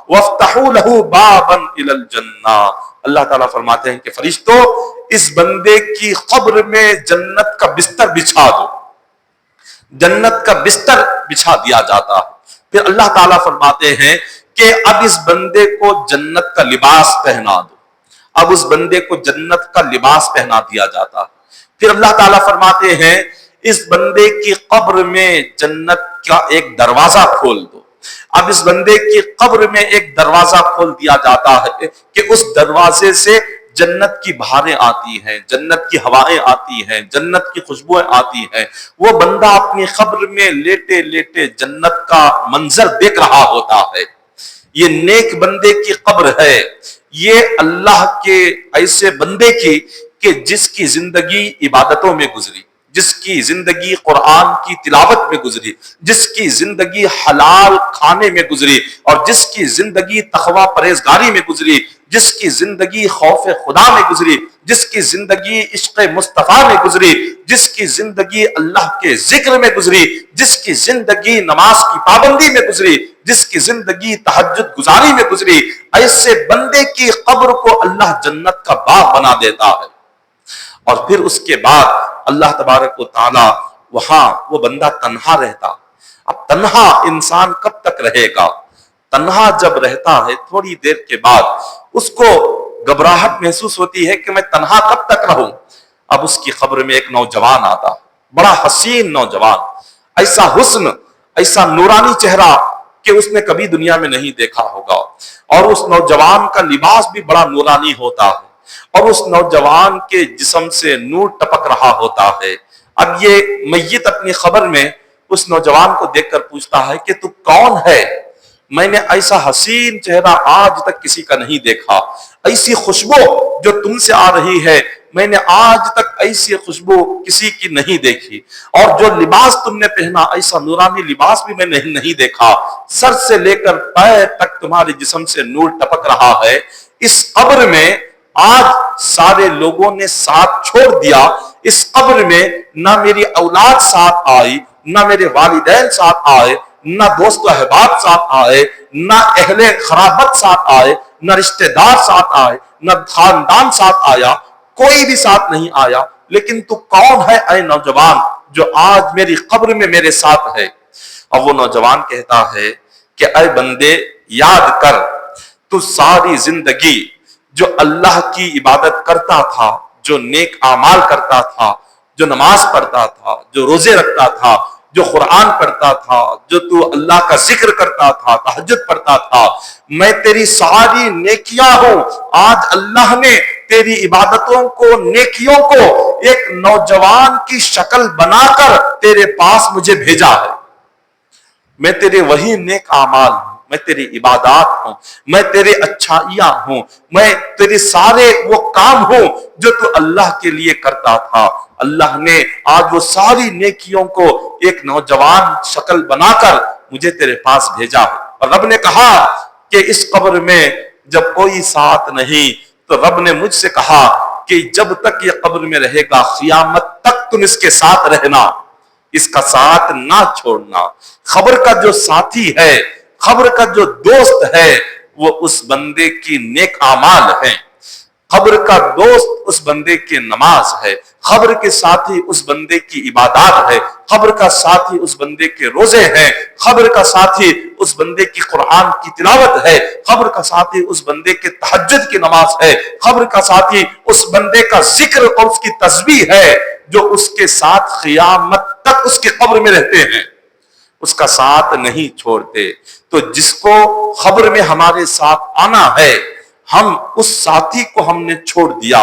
وَافْتَحُوا لَهُ بَابًا إِلَى الْجَنَّةِ۔ اللہ تعالیٰ فرماتے ہیں کہ فرشتوں اس بندے کی قبر میں جنت کا بستر بچھا دو، جنت کا بستر بچھا دیا جاتا ہے۔ پھر اللہ تعالیٰ فرماتے ہیں کہ اب اس بندے کو جنت کا لباس پہنا دو، اب اس بندے کو جنت کا لباس پہنا دیا جاتا ہے۔ پھر اللہ تعالیٰ فرماتے ہیں اس بندے کی قبر میں جنت کا ایک دروازہ کھول دو، اب اس بندے کی قبر میں ایک دروازہ کھول دیا جاتا ہے کہ اس دروازے سے جنت کی بہاریں آتی ہیں، جنت کی ہوائیں آتی ہیں، جنت کی خوشبوئیں آتی ہیں۔ وہ بندہ اپنی قبر میں لیٹے لیٹے جنت کا منظر دیکھ رہا ہوتا ہے۔ یہ نیک بندے کی قبر ہے، یہ اللہ کے ایسے بندے کی کہ جس کی زندگی عبادتوں میں گزری، جس کی زندگی قرآن کی تلاوت میں گزری، جس کی زندگی حلال کھانے میں گزری، اور جس کی زندگی تقوی پرہیزگاری میں گزری، جس کی زندگی خوف خدا میں گزری، جس کی زندگی عشق مصطفیٰ میں گزری، جس کی زندگی اللہ کے ذکر میں گزری، جس کی زندگی نماز کی پابندی میں گزری، جس کی زندگی تہجد گزاری میں گزری، ایسے بندے کی قبر کو اللہ جنت کا باغ بنا دیتا ہے۔ اور پھر اس کے بعد اللہ تبارک و تعالی وہاں وہ بندہ تنہا رہتا۔ اب تنہا انسان کب تک رہے گا؟ تنہا جب رہتا ہے تھوڑی دیر کے بعد اس کو گھبراہٹ محسوس ہوتی ہے کہ میں تنہا کب تک رہوں۔ اب اس کی قبر میں ایک نوجوان آتا، بڑا حسین نوجوان، ایسا حسن، ایسا نورانی چہرہ کہ اس نے کبھی دنیا میں نہیں دیکھا ہوگا، اور اس نوجوان کا لباس بھی بڑا نورانی ہوتا ہے، اور اس نوجوان کے جسم سے نور ٹپک رہا ہوتا ہے۔ اب یہ میت اپنی قبر میں اس نوجوان کو دیکھ کر پوچھتا ہے کہ تو کون ہے؟ میں نے ایسا حسین چہرہ آج تک کسی کا نہیں دیکھا، ایسی خوشبو جو تم سے آ رہی ہے میں نے آج تک ایسی خوشبو کسی کی نہیں دیکھی، اور جو لباس تم نے پہنا ایسا نورانی لباس بھی میں نے نہیں دیکھا، سر سے لے کر پیر تک تمہارے جسم سے نور ٹپک رہا ہے۔ اس قبر میں آج سارے لوگوں نے ساتھ چھوڑ دیا، اس قبر میں نہ میری اولاد ساتھ آئی، نہ میرے والدین ساتھ آئے، نہ دوست و احباب ساتھ آئے، نہ اہل خرابت ساتھ آئے، نہ رشتہ دار ساتھ آئے، نہ خاندان ساتھ آیا، کوئی بھی ساتھ نہیں آیا، لیکن تو کون ہے اے نوجوان جو آج میری قبر میں میرے ساتھ ہے؟ اور وہ نوجوان کہتا ہے کہ اے بندے یاد کر، تو ساری زندگی جو اللہ کی عبادت کرتا تھا، جو نیک اعمال کرتا تھا، جو نماز پڑھتا تھا، جو روزے رکھتا تھا، جو قرآن پڑھتا تھا، جو تو اللہ کا ذکر کرتا تھا، تہجد پڑھتا تھا، میں تیری ساری نیکیاں ہوں، آج اللہ نے تیری عبادتوں کو، نیکیوں کو ایک نوجوان کی شکل بنا کر تیرے پاس مجھے بھیجا ہے۔ میں تیرے وہی نیک اعمال ہوں، میں تیری عبادات ہوں، میں تیرے اچھائیاں ہوں، میں تیرے سارے وہ کام ہوں جو تو اللہ کے لیے کرتا تھا۔ اللہ نے آج وہ ساری نیکیوں کو ایک نوجوان شکل بنا کر مجھے تیرے پاس بھیجا ہے۔ اور رب نے کہا کہ اس قبر میں جب کوئی ساتھ نہیں تو رب نے مجھ سے کہا کہ جب تک یہ قبر میں رہے گا قیامت تک تم اس کے ساتھ رہنا، اس کا ساتھ نہ چھوڑنا۔ خبر کا جو ساتھی ہے، خبر کا جو دوست ہے، وہ اس بندے کی نیک اعمال ہیں۔ خبر کا دوست اس بندے کی نماز ہے، خبر کے ساتھی اس بندے کی عبادات ہے، خبر کا ساتھی اس بندے کے روزے ہیں، خبر کا ساتھی اس بندے کی قرآن کی تلاوت ہے، خبر کا ساتھی اس بندے کے تہجد کی نماز ہے، خبر کا ساتھی اس بندے کا ذکر اور اس کی تسبیح ہے، جو اس کے ساتھ قیامت تک اس کی قبر میں رہتے ہیں، اس کا ساتھ نہیں چھوڑتے۔ تو جس کو خبر میں ہمارے ساتھ آنا ہے، ہم اس ساتھی کو ہم نے چھوڑ دیا،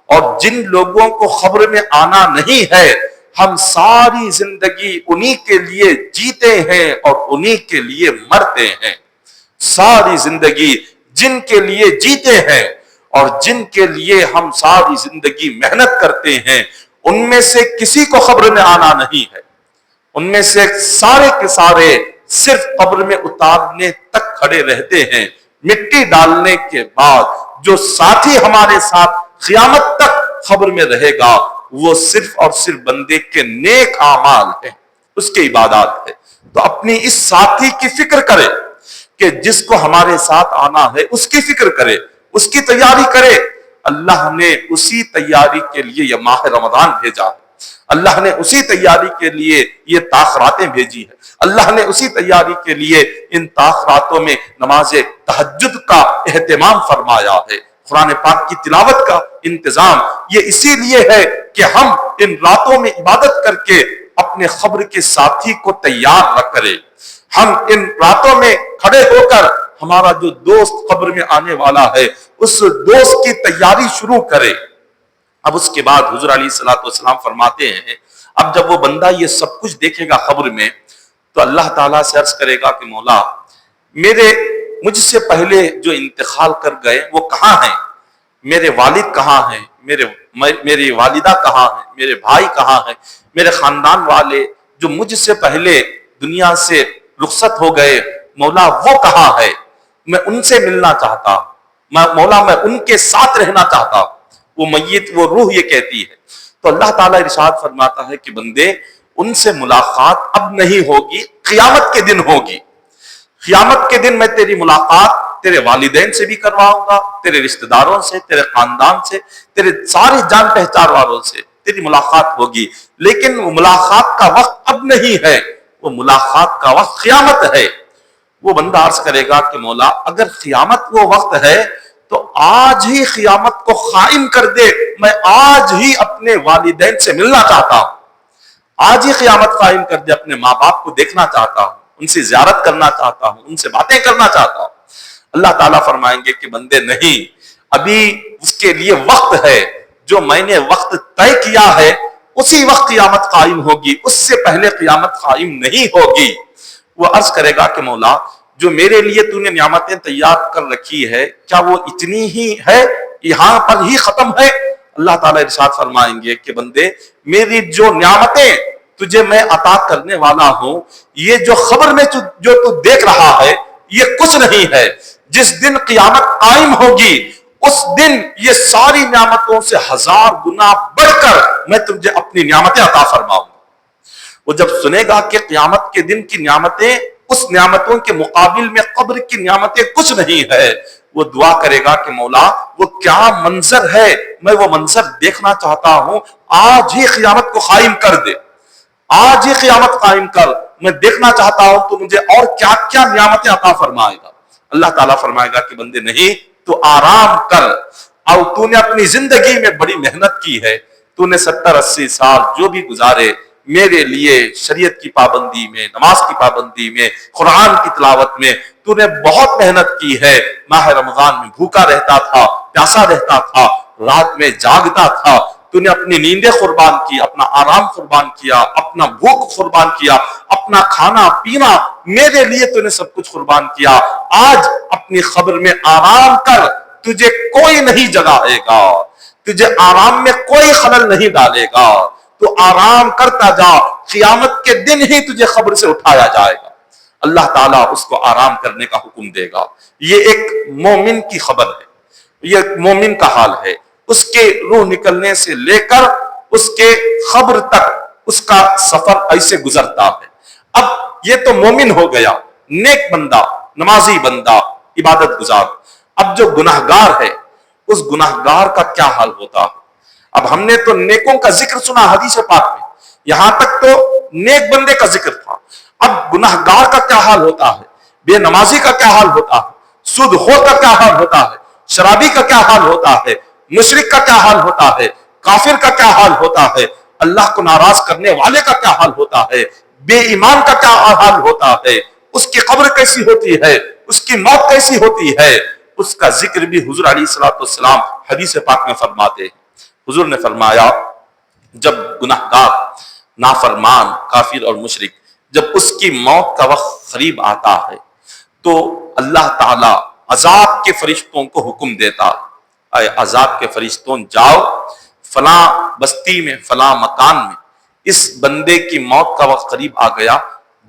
اور جن لوگوں کو خبر میں آنا نہیں ہے، ہم ساری زندگی انہی کے لیے جیتے ہیں اور انہی کے لیے مرتے ہیں۔ ساری زندگی جن کے لیے جیتے ہیں اور جن کے لیے ہم ساری زندگی محنت کرتے ہیں، ان میں سے کسی کو خبر میں آنا نہیں ہے۔ ان میں سے سارے کے سارے صرف قبر میں اتارنے تک کھڑے رہتے ہیں۔ مٹی ڈالنے کے بعد جو ساتھی ہمارے ساتھ قیامت تک خبر میں رہے گا، وہ صرف اور صرف بندے کے نیک اعمال ہیں، اس کے عبادات ہے۔ تو اپنی اس ساتھی کی فکر کرے کہ جس کو ہمارے ساتھ آنا ہے، اس کی فکر کرے، اس کی تیاری کرے۔ اللہ نے اسی تیاری کے لیے یہ ماہ رمضان بھیجا ہے، اللہ نے اسی تیاری کے لیے یہ تاخراتیں بھیجی ہے، اللہ نے اسی تیاری کے لیے ان تاخراتوں میں نماز تہجد کا اہتمام فرمایا ہے، قرآن پاک کی تلاوت کا انتظام یہ اسی لیے ہے کہ ہم ان راتوں میں عبادت کر کے اپنے قبر کے ساتھی کو تیار نہ کریں۔ ہم ان راتوں میں کھڑے ہو کر ہمارا جو دوست قبر میں آنے والا ہے، اس دوست کی تیاری شروع کرے۔ اب اس کے بعد حضور علیہ الصلوۃ والسلام فرماتے ہیں، اب جب وہ بندہ یہ سب کچھ دیکھے گا قبر میں، تو اللہ تعالیٰ سے عرض کرے گا کہ مولا، مجھ سے پہلے جو انتقال کر گئے وہ کہاں ہیں؟ میرے والد کہاں ہیں؟ میری والدہ کہاں ہیں؟ میرے بھائی کہاں ہیں؟ میرے خاندان والے جو مجھ سے پہلے دنیا سے رخصت ہو گئے، مولا وہ کہاں ہے؟ میں ان سے ملنا چاہتا ہوں، مولا میں ان کے ساتھ رہنا چاہتا ہوں۔ وہ میت، وہ روح یہ کہتی ہے۔ تو اللہ تعالیٰ ارشاد فرماتا ہے کہ بندے، ان سے ملاقات اب نہیں ہوگی، قیامت کے دن ہوگی۔ قیامت کے دن میں تیری ملاقات تیرے والدین سے بھی کرواؤں گا، تیرے رشتہ داروں سے، تیرے خاندان سے، تیرے سارے جان پہچان والوں سے تیری ملاقات ہوگی، لیکن وہ ملاقات کا وقت اب نہیں ہے، وہ ملاقات کا وقت قیامت ہے۔ وہ بندہ عرض کرے گا کہ مولا، اگر قیامت وہ وقت ہے تو آج ہی قیامت کو قائم کر دے، میں آج ہی اپنے والدین سے ملنا چاہتا ہوں، آج ہی قیامت قائم کر دے، اپنے ماں باپ کو دیکھنا چاہتا ہوں، ان سے زیارت کرنا چاہتا ہوں، ان سے باتیں کرنا چاہتا ہوں۔ اللہ تعالیٰ فرمائیں گے کہ بندے نہیں، ابھی اس کے لیے وقت ہے، جو میں نے وقت طے کیا ہے اسی وقت قیامت قائم ہوگی، اس سے پہلے قیامت قائم نہیں ہوگی۔ وہ عرض کرے گا کہ مولا، جو میرے لیے تو نے نعمتیں تیار کر رکھی ہے، کیا وہ اتنی ہی ہے، یہاں پر ہی ختم ہے؟ اللہ تعالیٰ ارشاد فرمائیں گے کہ بندے، میری جو نعمتیں تجھے میں عطا کرنے والا ہوں، یہ جو خبر میں جو تو دیکھ رہا ہے، یہ کچھ نہیں ہے۔ جس دن قیامت قائم ہوگی، اس دن یہ ساری نعمتوں سے 1000 گنا بڑھ کر میں تجھے اپنی نعمتیں عطا فرماؤں گا۔ وہ جب سنے گا کہ قیامت کے دن کی نعمتیں اس نعمتوں کے مقابل میں قبر کی نعمتیں کچھ نہیں ہے، وہ دعا کرے گا کہ مولا، وہ کیا منظر ہے، میں وہ منظر دیکھنا چاہتا ہوں، آج ہی قیامت کو قائم کر دے، آج ہی قیامت قائم کر، میں دیکھنا چاہتا ہوں تو مجھے اور کیا کیا نعمتیں عطا فرمائے گا۔ اللہ تعالیٰ فرمائے گا کہ بندے نہیں، تو آرام کر، اور تو نے اپنی زندگی میں بڑی محنت کی ہے، تو نے 70-80 سال جو بھی گزارے میرے لیے شریعت کی پابندی میں، نماز کی پابندی میں، قرآن کی تلاوت میں تو نے بہت محنت کی ہے، ماہ رمضان میں بھوکا رہتا تھا، پیاسا رہتا تھا، رات میں جاگتا تھا، تو نے اپنی نیندیں قربان کی، اپنا آرام قربان کیا، اپنا بھوک قربان کیا، اپنا کھانا پینا میرے لیے تو نے سب کچھ قربان کیا۔ آج اپنی قبر میں آرام کر، تجھے کوئی نہیں جگائے گا، تجھے آرام میں کوئی خلل نہیں ڈالے گا، تو آرام کرتا جا، قیامت کے دن ہی تجھے قبر سے اٹھایا جائے گا۔ اللہ تعالیٰ اس کو آرام کرنے کا حکم دے گا۔ یہ ایک مومن کی خبر ہے، یہ ایک مومن کا حال ہے۔ اس کے روح نکلنے سے لے کر اس کے قبر تک اس کا سفر ایسے گزرتا ہے۔ اب یہ تو مومن ہو گیا، نیک بندہ، نمازی بندہ، عبادت گزار۔ اب جو گناہگار ہے، اس گناہگار کا کیا حال ہوتا ہے؟ اب ہم نے تو نیکوں کا ذکر سنا حدیث پاک میں، یہاں تک تو نیک بندے کا ذکر تھا۔ اب گناہگار کا کیا حال ہوتا ہے؟ بے نمازی کا کیا حال ہوتا ہے؟ سود خور کا کیا حال ہوتا ہے؟ شرابی کا کیا حال ہوتا ہے؟ مشرک کا کیا حال ہوتا ہے؟ کافر کا کیا حال ہوتا ہے؟ اللہ کو ناراض کرنے والے کا کیا حال ہوتا ہے؟ بے ایمان کا کیا حال ہوتا ہے؟ اس کی قبر کیسی ہوتی ہے؟ اس کی موت کیسی ہوتی ہے؟ اس کا ذکر بھی حضور علیہ السلام حدیث پاک میں فرماتے ہیں۔ حضور نے فرمایا، جب گناہگار، نافرمان، کافر اور مشرک، جب اس کی موت کا وقت قریب آتا ہے تو اللہ تعالی عذاب کے فرشتوں کو حکم دیتا، اے عذاب کے فرشتوں جاؤ فلاں بستی میں، فلاں مکان میں اس بندے کی موت کا وقت قریب آ گیا،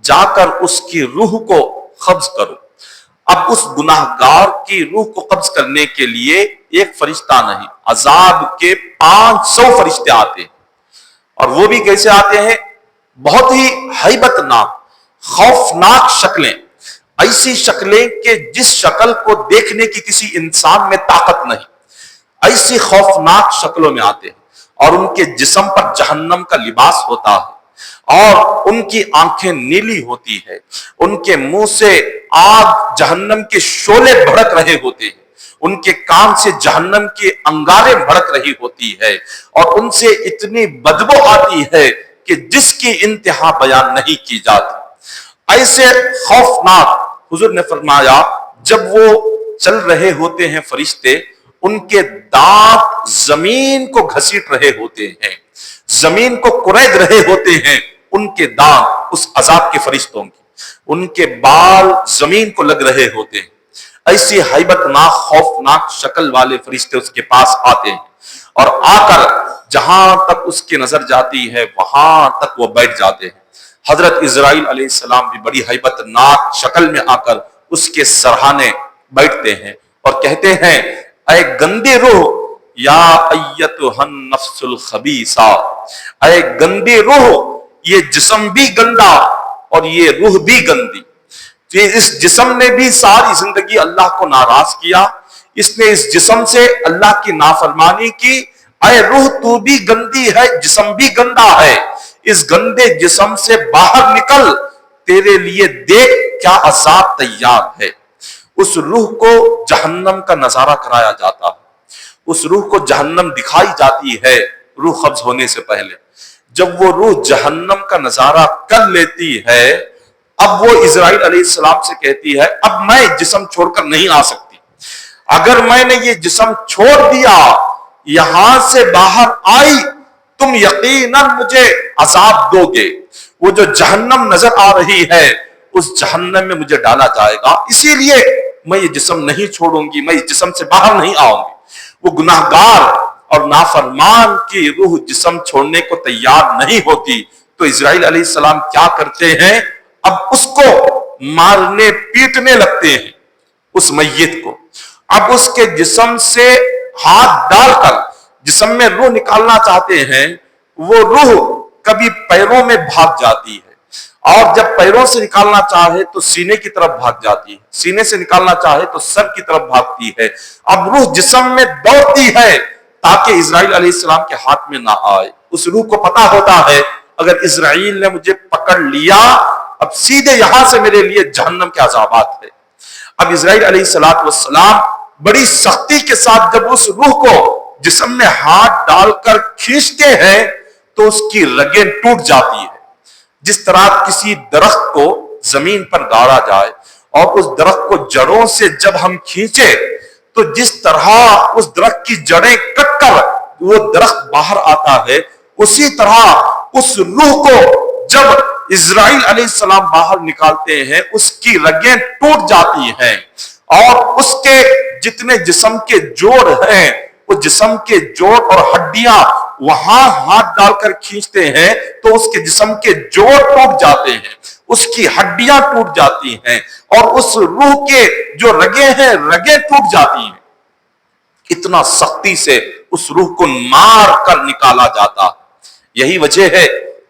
جا کر اس کی روح کو قبض کرو۔ اب اس گناہگار کی روح کو قبض کرنے کے لیے ایک فرشتہ نہیں، عذاب کے 500 فرشتے آتے ہیں، اور وہ بھی کیسے آتے ہیں؟ بہت ہی ہیبت ناک، خوفناک شکلیں، ایسی شکلیں کہ جس شکل کو دیکھنے کی کسی انسان میں طاقت نہیں، ایسی خوفناک شکلوں میں آتے ہیں، اور ان کے جسم پر جہنم کا لباس ہوتا ہے، اور ان کی آنکھیں نیلی ہوتی ہے، ان کے منہ سے آگ جہنم کے شعلے بھڑک رہے ہوتے ہیں، ان کے کان سے جہنم کے انگارے بھڑک رہی ہوتی ہے، اور ان سے اتنی بدبو آتی ہے کہ جس کی انتہا بیان نہیں کی جاتی۔ ایسے خوفناک، حضور نے فرمایا جب وہ چل رہے ہوتے ہیں فرشتے، ان کے دانت زمین کو گھسیٹ رہے ہوتے ہیں، زمین کو کرید رہے ہوتے ہیں، ان کے دانت اس عذاب کے فرشتوں کی، ان کے بال زمین کو لگ رہے ہوتے ہیں۔ ایسی ہیبت ناک، خوفناک شکل والے فرشتے اس کے پاس آتے ہیں، اور آ کر جہاں تک اس کی نظر جاتی ہے وہاں تک وہ بیٹھ جاتے ہیں۔ حضرت اسرائیل علیہ السلام بھی بڑی ہیبت ناک شکل میں آ کر اس کے سرہانے بیٹھتے ہیں اور کہتے ہیں، اے گندی روح، یا ایتھا النفس الخبیثہ، اے گندی روح، یہ جسم بھی گندا اور یہ روح بھی گندی، اس جسم نے بھی ساری زندگی اللہ کو ناراض کیا، اس نے اس جسم سے اللہ کی نافرمانی کی، اے روح تو بھی گندی ہے، جسم بھی گندا ہے، اس گندے جسم سے باہر نکل، تیرے لیے دیکھ کیا عذاب تیار ہے۔ اس روح کو جہنم کا نظارہ کرایا جاتا ہے، اس روح کو جہنم دکھائی جاتی ہے روح قبض ہونے سے پہلے۔ جب وہ روح جہنم کا نظارہ کر لیتی ہے، اب وہ اسرائیل علیہ السلام سے کہتی ہے، اب میں جسم چھوڑ کر نہیں آ سکتی، اگر میں نے یہ جسم چھوڑ دیا، یہاں سے باہر آئی، تم یقیناً مجھے عذاب دو گے، وہ جو جہنم نظر آ رہی ہے اس جہنم میں مجھے ڈالا جائے گا، اسی لیے میں یہ جسم نہیں چھوڑوں گی، میں اس جسم سے باہر نہیں آؤں گی۔ وہ گناہگار اور نافرمان کی روح جسم چھوڑنے کو تیار نہیں ہوتی، تو اسرائیل علیہ السلام کیا کرتے ہیں؟ اب اس کو مارنے پیٹنے لگتے ہیں، اس میت کو۔ اب اس کے جسم سے ہاتھ ڈال کر جسم میں روح نکالنا چاہتے ہیں، وہ روح کبھی پیروں میں بھاگ جاتی ہے، اور جب پیروں سے نکالنا چاہے تو سینے کی طرف بھاگ جاتی ہے، سینے سے نکالنا چاہے تو سر کی طرف بھاگتی ہے۔ اب روح جسم میں دوڑتی ہے تاکہ اسرائیل علیہ السلام کے ہاتھ میں نہ آئے۔ اس روح کو پتا ہوتا ہے اگر اسرائیل نے مجھے پکڑ لیا، اب سیدھے یہاں سے میرے لیے جہنم کے عذابات ہے۔ اب اسرائیل علیہ السلام بڑی سختی کے ساتھ جب اس روح کو جسم میں ہاتھ ڈال کر کھینچتے ہیں تو اس کی رگیں ٹوٹ جاتی ہے۔ جس طرح کسی درخت کو زمین پر گاڑا جائے اور اس درخت کو جڑوں سے جب ہم کھینچے تو جس طرح اس درخت کی جڑیں کٹ کر وہ درخت باہر آتا ہے، اسی طرح اس روح کو جب اسرائیل علیہ السلام باہر نکالتے ہیں اس کی رگیں ٹوٹ جاتی ہیں، اور اس کے جتنے جسم کے جوڑ ہیں وہ جسم کے جوڑ اور ہڈیاں وہاں ہاتھ ڈال کر کھینچتے ہیں تو اس کے جسم کے جوڑ ٹوٹ جاتے ہیں، اس کی ہڈیاں ٹوٹ جاتی ہیں، اور اس روح کے جو رگیں ہیں رگیں ٹوٹ جاتی ہیں۔ اتنا سختی سے اس روح کو مار کر نکالا جاتا ہے۔ یہی وجہ ہے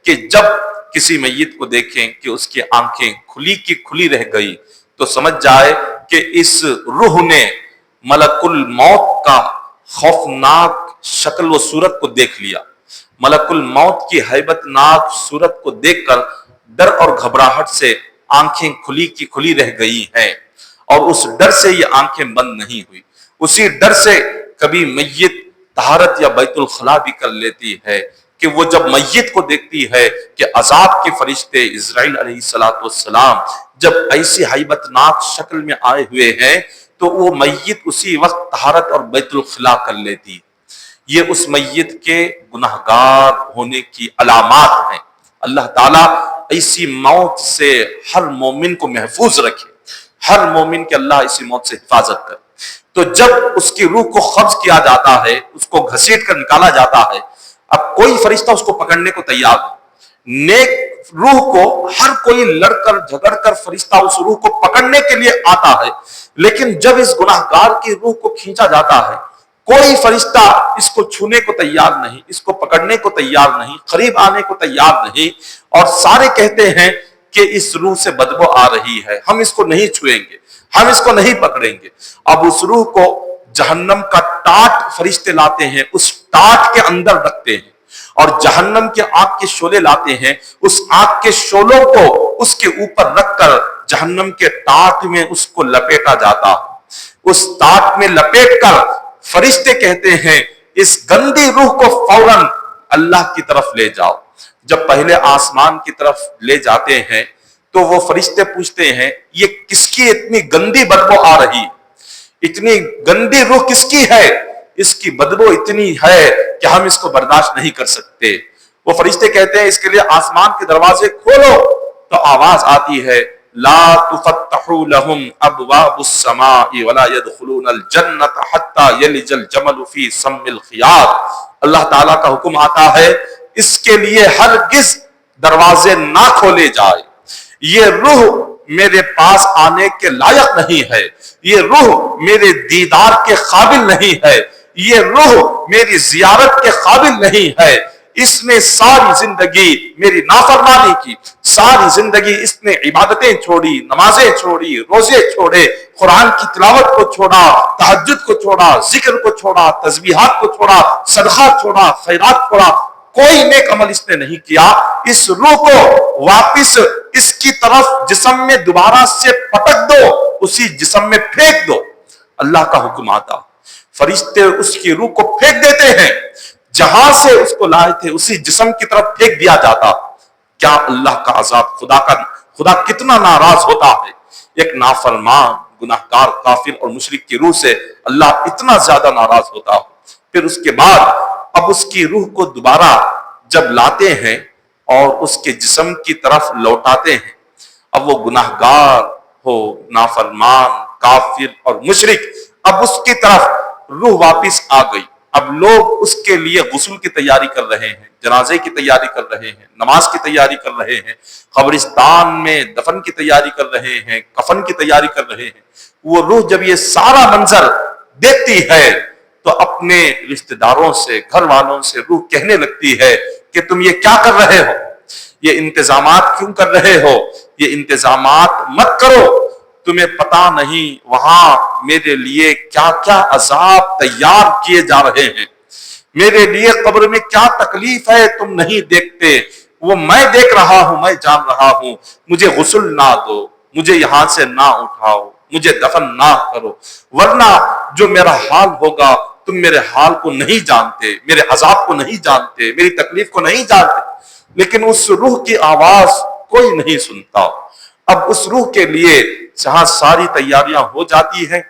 کہ جب کسی میت کو دیکھیں کہ اس کی آنکھیں کھلی کی کھلی رہ گئی تو سمجھ جائے کہ اس روح نے ملک الموت کا خوفناک شکل و صورت کو دیکھ لیا۔ ملک الموت کی ہیبت ناک صورت کو دیکھ کر ڈر اور گھبراہٹ سے آنکھیں کھلی کی کھلی رہ گئی ہیں، اور اس ڈر سے یہ آنکھیں بند نہیں ہوئی۔ اسی ڈر سے کبھی میت طہارت یا بیت الخلاء بھی کر لیتی ہے کہ وہ جب میت کو دیکھتی ہے کہ عذاب کے فرشتے اسرائیل علیہ السلام جب ایسی ہیبت ناک شکل میں آئے ہوئے ہیں تو وہ میت اسی وقت طہارت اور بیت الخلاء کر لیتی۔ یہ اس میت کے گناہگار ہونے کی علامات ہیں۔ اللہ تعالیٰ ایسی موت سے ہر مومن کو محفوظ رکھے، ہر مومن کے اللہ اسی موت سے حفاظت کرے۔ تو جب اس کی روح کو قبض کیا جاتا ہے، اس کو گھسیٹ کر نکالا جاتا ہے، اب کوئی فرشتہ اس کو پکڑنے کو تیار نہیں۔ نیک روح کو ہر کوئی لڑ کر جھگڑ کر فرشتہ اس روح کو پکڑنے کے لیے آتا ہے، لیکن جب اس گناہگار کی روح کو کھینچا جاتا ہے کوئی فرشتہ اس کو چھونے کو تیار نہیں، اس کو پکڑنے کو تیار نہیں، قریب آنے کو تیار نہیں، اور سارے کہتے ہیں کہ اس روح سے بدبو آ رہی ہے، ہم اس کو نہیں چھوئیں گے، ہم اس کو نہیں پکڑیں گے۔ اب اس روح کو جہنم کا ٹاٹ فرشتے لاتے ہیں، اس ٹاٹ کے اندر رکھتے ہیں، اور جہنم کے آگ کے شعلے لاتے ہیں، اس آگ کے شعلوں کو اس کے اوپر رکھ کر جہنم کے ٹاٹ میں اس کو لپیٹا جاتا۔ اس ٹاٹ میں لپیٹ کر فرشتے کہتے ہیں اس گندی روح کو فوراً اللہ کی طرف لے جاؤ۔ جب پہلے آسمان کی طرف لے جاتے ہیں تو وہ فرشتے پوچھتے ہیں یہ کس کی اتنی گندی بدبو آ رہی، اتنی گندی روح کس کی ہے؟ اس کی بدبو اتنی ہے کہ ہم اس کو برداشت نہیں کر سکتے۔ وہ فرشتے کہتے ہیں اس کے لیے آسمان کے دروازے کھولو، تو آواز آتی ہے لا تفتح لهم ابواب السماء ولا يدخلون الجنة حتى يلج الجمل في سم الخياط۔ اللہ تعالیٰ کا حکم آتا ہے اس کے لیے ہرگز دروازے نہ کھولے جائے، یہ روح میرے پاس آنے کے لائق نہیں ہے، یہ روح میرے دیدار کے قابل نہیں ہے، یہ روح میری زیارت کے قابل نہیں ہے۔ اس نے ساری زندگی میری نافرمانی کی، ساری زندگی اس نے عبادتیں چھوڑی، نمازیں چھوڑی، روزے چھوڑے، قرآن کی تلاوت کو چھوڑا، تہجد کو چھوڑا، ذکر کو چھوڑا، تسبیحات کو چھوڑا، صدقات چھوڑا، خیرات چھوڑا، کوئی نیک عمل اس نے نہیں کیا۔ اس روح کو واپس اس کی طرف جسم میں دوبارہ سے پٹک دو، اسی جسم میں پھینک دو۔ اللہ کا حکم آتا، فرشتے اس کی روح کو پھینک دیتے ہیں، جہاں سے اس کو لائے تھے اسی جسم کی طرف پھینک دیا جاتا۔ کیا اللہ کا عذاب، خدا کتنا ناراض ہوتا ہے۔ ایک نافرمان گناہگار کافر اور مشرک کی روح سے اللہ اتنا زیادہ ناراض ہوتا ہے۔ پھر اس کے بعد اب اس کی روح کو دوبارہ جب لاتے ہیں اور اس کے جسم کی طرف لوٹاتے ہیں، اب وہ گناہگار ہو، نافرمان، کافر اور مشرک، اب اس کی طرف روح واپس آ گئی۔ اب لوگ اس کے لیے غسل کی تیاری کر رہے ہیں، جنازے کی تیاری کر رہے ہیں، نماز کی تیاری کر رہے ہیں، قبرستان میں دفن کی تیاری کر رہے ہیں، کفن کی تیاری کر رہے ہیں۔ وہ روح جب یہ سارا منظر دیکھتی ہے تو اپنے رشتہ داروں سے، گھر والوں سے روح کہنے لگتی ہے کہ تم یہ کیا کر رہے ہو، یہ انتظامات کیوں کر رہے ہو، یہ انتظامات مت کرو، تمہیں پتا نہیں وہاں میرے لیے کیا کیا عذاب تیار کیے جا رہے ہیں، میرے لیے قبر میں کیا تکلیف ہے تم نہیں دیکھتے، وہ میں دیکھ رہا ہوں، میں جان رہا ہوں، مجھے غسل نہ دو، مجھے یہاں سے نہ اٹھاؤ، مجھے دفن نہ کرو، ورنہ جو میرا حال ہوگا تم میرے حال کو نہیں جانتے، میرے عذاب کو نہیں جانتے، میری تکلیف کو نہیں جانتے. لیکن اس روح کی آواز کوئی نہیں سنتا. اب اس روح کے لیے جہاں ساری تیاریاں ہو جاتی ہیں،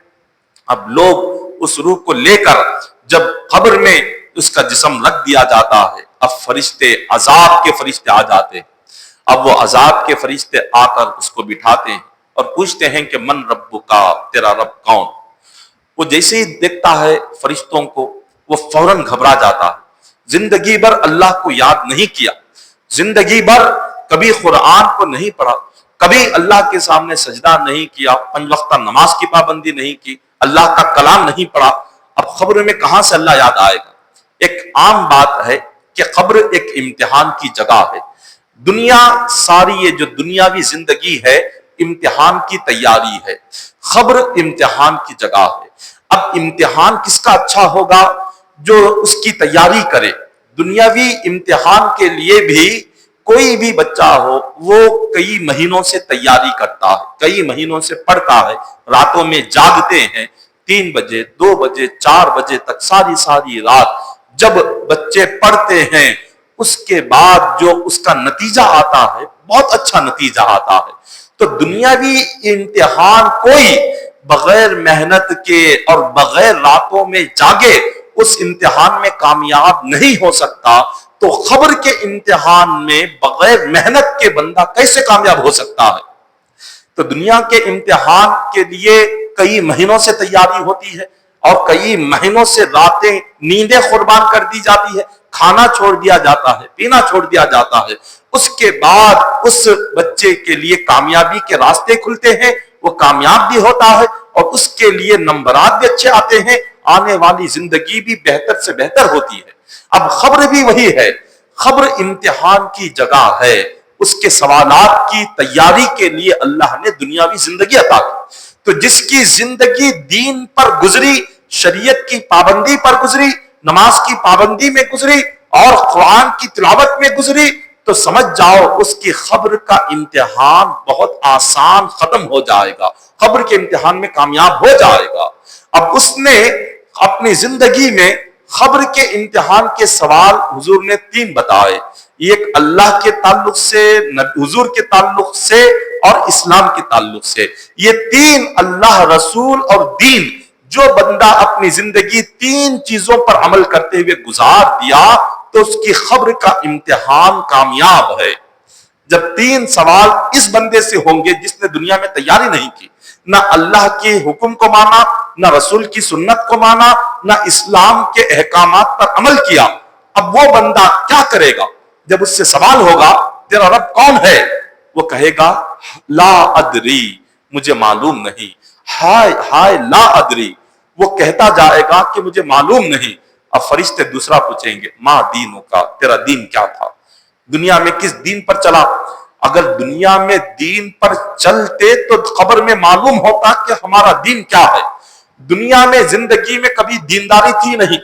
اب لوگ اس روح کو لے کر جب قبر میں اس کا جسم رکھ دیا جاتا ہے، اب فرشتے، عذاب کے فرشتے آ جاتے ہیں. اب وہ عذاب کے فرشتے آ کر اس کو بٹھاتے ہیں اور پوچھتے ہیں کہ من ربک، تیرا رب کون؟ وہ جیسے ہی دیکھتا ہے فرشتوں کو، وہ فوراً گھبرا جاتا ہے. زندگی بھر اللہ کو یاد نہیں کیا، زندگی بھر کبھی قرآن کو نہیں پڑھا، کبھی اللہ کے سامنے سجدہ نہیں کیا، 5 وقتہ نماز کی پابندی نہیں کی، اللہ کا کلام نہیں پڑھا. اب قبر میں کہاں سے اللہ یاد آئے گا؟ ایک عام بات ہے کہ قبر ایک امتحان کی جگہ ہے. دنیا ساری، یہ جو دنیاوی زندگی ہے، امتحان کی تیاری ہے. قبر امتحان کی جگہ ہے. اب امتحان کس کا اچھا ہوگا؟ جو اس کی تیاری کرے. دنیاوی امتحان کے لیے بھی کوئی بھی بچہ ہو، وہ کئی مہینوں سے تیاری کرتا ہے، کئی مہینوں سے پڑھتا ہے، راتوں میں جاگتے ہیں، 3 بجے 2 بجے 4 بجے تک ساری رات جب بچے پڑھتے ہیں، اس کے بعد جو اس کا نتیجہ آتا ہے، بہت اچھا نتیجہ آتا ہے. تو دنیاوی امتحان کوئی بغیر محنت کے اور بغیر راتوں میں جاگے اس امتحان میں کامیاب نہیں ہو سکتا. تو قبر کے امتحان میں بغیر محنت کے بندہ کیسے کامیاب ہو سکتا ہے؟ تو دنیا کے امتحان کے لیے کئی مہینوں سے تیاری ہوتی ہے، اور کئی مہینوں سے راتیں، نیندیں قربان کر دی جاتی ہے، کھانا چھوڑ دیا جاتا ہے، پینا چھوڑ دیا جاتا ہے. اس کے بعد اس بچے کے لیے کامیابی کے راستے کھلتے ہیں، وہ کامیاب بھی ہوتا ہے اور اس کے لیے نمبرات بھی اچھے آتے ہیں، آنے والی زندگی بھی بہتر سے بہتر ہوتی ہے. اب قبر بھی وہی ہے. قبر امتحان کی جگہ ہے. اس کے سوالات کی تیاری کے لیے اللہ نے دنیاوی زندگی عطا کی. تو جس کی زندگی دین پر گزری، شریعت کی پابندی پر گزری، نماز کی پابندی میں گزری اور قرآن کی تلاوت میں گزری، تو سمجھ جاؤ اس کی قبر کا امتحان بہت آسان ختم ہو جائے گا، قبر کے امتحان میں کامیاب ہو جائے گا. اب اس نے اپنی زندگی میں قبر کے امتحان کے سوال حضور نے 3 بتائے. ایک اللہ کے تعلق سے، حضور کے تعلق سے اور اسلام کے تعلق سے. یہ 3 اللہ، رسول اور دین، جو بندہ اپنی زندگی 3 چیزوں پر عمل کرتے ہوئے گزار دیا تو اس کی قبر کا امتحان کامیاب ہے. جب 3 سوال اس بندے سے ہوں گے جس نے دنیا میں تیاری نہیں کی، نہ اللہ کے حکم کو مانا، نہ رسول کی سنت کو مانا، نہ اسلام کے احکامات پر عمل کیا، اب وہ بندہ کیا کرے گا؟ جب اس سے سوال ہوگا تیرا رب کون ہے، وہ کہے گا لا ادری، مجھے معلوم نہیں. ہائے ہائے لا ادری، وہ کہتا جائے گا کہ مجھے معلوم نہیں. اب فرشتے دوسرا پوچھیں گے ما دینوں کا، تیرا دین کیا تھا، دنیا میں کس دین پر چلا؟ اگر دنیا میں دین پر چلتے تو قبر میں معلوم ہوتا کہ ہمارا دین کیا ہے. دنیا میں زندگی میں کبھی دینداری تھی نہیں،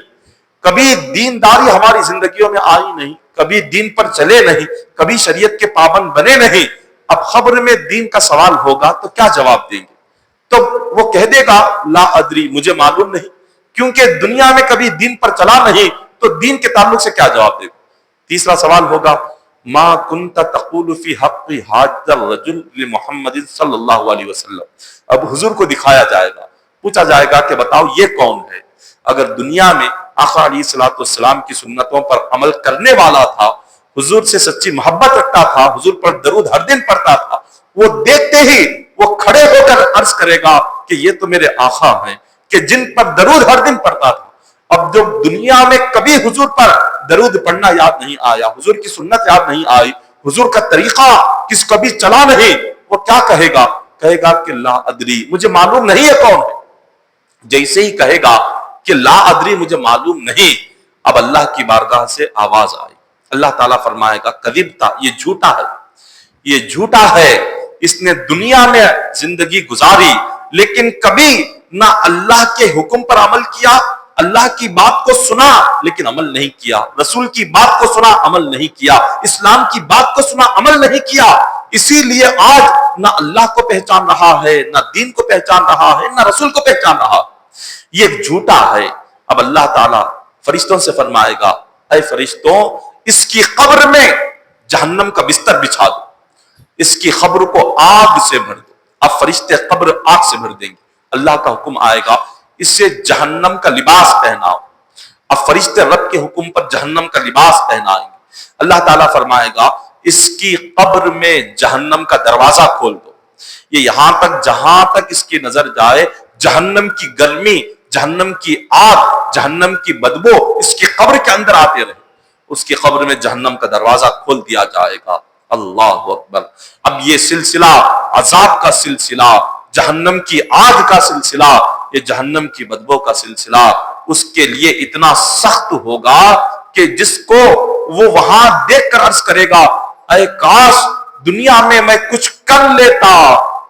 کبھی دینداری ہماری زندگیوں میں آئی نہیں، کبھی دین پر چلے نہیں، کبھی شریعت کے پابند بنے نہیں. اب قبر میں دین کا سوال ہوگا تو کیا جواب دیں گے؟ تو وہ کہہ دے گا لا ادری، مجھے معلوم نہیں، کیونکہ دنیا میں کبھی دین پر چلا نہیں تو دین کے تعلق سے کیا جواب دے گا؟ تیسرا سوال ہوگا ما کنت تقول فی حق حاج الرجل لمحمد صلی اللہ علیہ وسلم. اب حضور کو دکھایا جائے گا، پوچھا جائے گا کہ بتاؤ یہ کون ہے؟ اگر دنیا میں آقا علیہ الصلوۃ والسلام کی سنتوں پر عمل کرنے والا تھا، حضور سے سچی محبت رکھتا تھا، حضور پر درود ہر دن پڑھتا تھا، وہ دیکھتے ہی وہ کھڑے ہو کر عرض کرے گا کہ یہ تو میرے آقا ہیں کہ جن پر درود ہر دن پڑھتا تھا. اب جو دنیا میں کبھی حضور پر درود پڑھنا یاد نہیں آیا، حضور کی سنت یاد نہیں آئی، حضور کا طریقہ کس کبھی چلا نہیں، وہ کیا کہے گا؟ کہے گا کہ لا ادری، مجھے معلوم نہیں ہے کون ہے. جیسے ہی کہے گا کہ لا ادری، مجھے معلوم نہیں، اب اللہ کی بارگاہ سے آواز آئی. اللہ تعالیٰ فرمائے گا کذبتا، یہ جھوٹا ہے، یہ جھوٹا ہے. اس نے دنیا میں زندگی گزاری لیکن کبھی نہ اللہ کے حکم پر عمل کیا، اللہ کی بات کو سنا لیکن عمل نہیں کیا، رسول کی بات کو سنا عمل نہیں کیا، اسلام کی بات کو سنا عمل نہیں کیا. اسی لیے آج نہ اللہ کو پہچان رہا ہے، نہ دین کو پہچان رہا ہے، نہ رسول کو پہچان رہا. یہ جھوٹا ہے. اب اللہ تعالیٰ فرشتوں سے فرمائے گا اے فرشتوں اس کی قبر میں جہنم کا بستر بچھا دو، اس کی قبر کو آگ سے بھر دو۔ اب فرشتے قبر آگ سے بھر دیں گے، اللہ کا حکم آئے گا اسے جہنم کا لباس پہناؤ۔ اب فرشتے رب کے حکم پر جہنم کا لباس پہنائیں گے۔ اللہ تعالیٰ فرمائے گا اس کی قبر میں جہنم کا دروازہ کھول دو، یہ یہاں تک جہاں تک اس کی نظر جائے جہنم کی گرمی، جہنم کی آگ، جہنم کی بدبو اس کی قبر کے اندر آتے رہے۔ اس کی قبر میں جہنم کا دروازہ کھول دیا جائے گا۔ اللہ اکبر۔ اب یہ سلسلہ عذاب کا سلسلہ، جہنم کی آگ کا سلسلہ، یہ جہنم کی بدبو کا سلسلہ اس کے لیے اتنا سخت ہوگا کہ جس کو وہ وہاں دیکھ کر عرض کرے گا اے کاش دنیا میں میں کچھ کر لیتا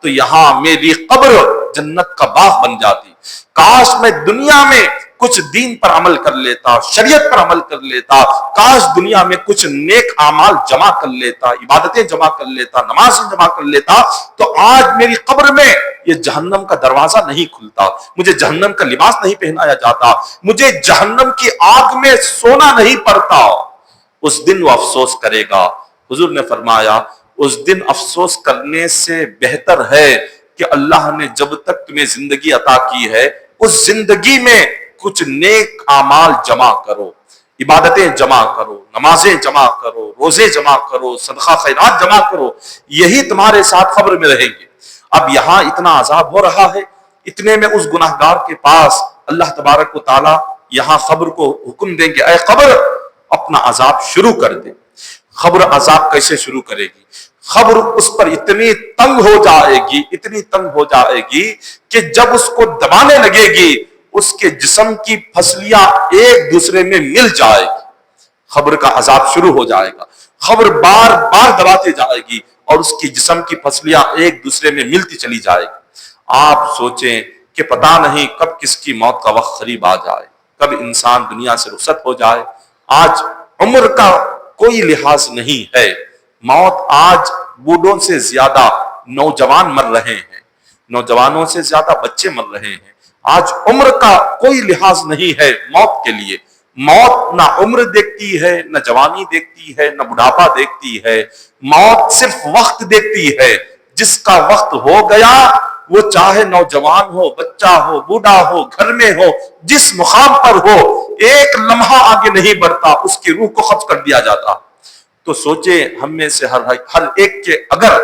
تو یہاں میری قبر جنت کا باغ بن جاتی، کاش میں دنیا میں کچھ دین پر عمل کر لیتا، شریعت پر عمل کر لیتا، کاش دنیا میں کچھ نیک اعمال جمع کر لیتا، عبادتیں جمع کر لیتا، نمازیں جمع کر لیتا تو آج میری قبر میں یہ جہنم کا دروازہ نہیں کھلتا، مجھے جہنم کا لباس نہیں پہنایا جاتا، مجھے جہنم کی آگ میں سونا نہیں پڑتا۔ اس دن وہ افسوس کرے گا۔ حضور نے فرمایا اس دن افسوس کرنے سے بہتر ہے کہ اللہ نے جب تک تمہیں زندگی عطا کی ہے اس زندگی میں کچھ نیک اعمال جمع کرو، عبادتیں جمع کرو، نمازیں جمع کرو، روزے جمع کرو، صدقہ خیرات جمع کرو، یہی تمہارے ساتھ قبر میں رہیں گے۔ اب یہاں اتنا عذاب ہو رہا ہے، اتنے میں اس گناہگار کے پاس اللہ تبارک و تعالی یہاں قبر کو حکم دیں گے اے قبر اپنا عذاب شروع کر دے۔ قبر عذاب کیسے شروع کرے گی؟ قبر اس پر اتنی تنگ ہو جائے گی، اتنی تنگ ہو جائے گی کہ جب اس کو دبانے لگے گی اس کے جسم کی پھسلیاں ایک دوسرے میں مل جائے گی، قبر کا عذاب شروع ہو جائے گا۔ قبر بار بار دباتے جائے گی اور اس کی جسم کی پھسلیاں ایک دوسرے میں ملتی چلی جائے گی۔ آپ سوچیں کہ پتہ نہیں کب کس کی موت کا وقت قریب آ جائے، کب انسان دنیا سے رخصت ہو جائے۔ آج عمر کا کوئی لحاظ نہیں ہے، موت آج بوڑھوں سے زیادہ نوجوان مر رہے ہیں، نوجوانوں سے زیادہ بچے مر رہے ہیں۔ آج عمر کا کوئی لحاظ نہیں ہے موت کے لیے۔ موت نہ عمر دیکھتی ہے، نہ جوانی دیکھتی ہے، نہ بڑھاپا دیکھتی ہے، موت صرف وقت دیکھتی ہے۔ جس کا وقت ہو گیا وہ چاہے نوجوان ہو، بچہ ہو، بوڑھا ہو، گھر میں ہو، جس مقام پر ہو، ایک لمحہ آگے نہیں بڑھتا، اس کی روح کو قبض کر دیا جاتا۔ تو سوچے ہم میں سے ہر ایک کے اگر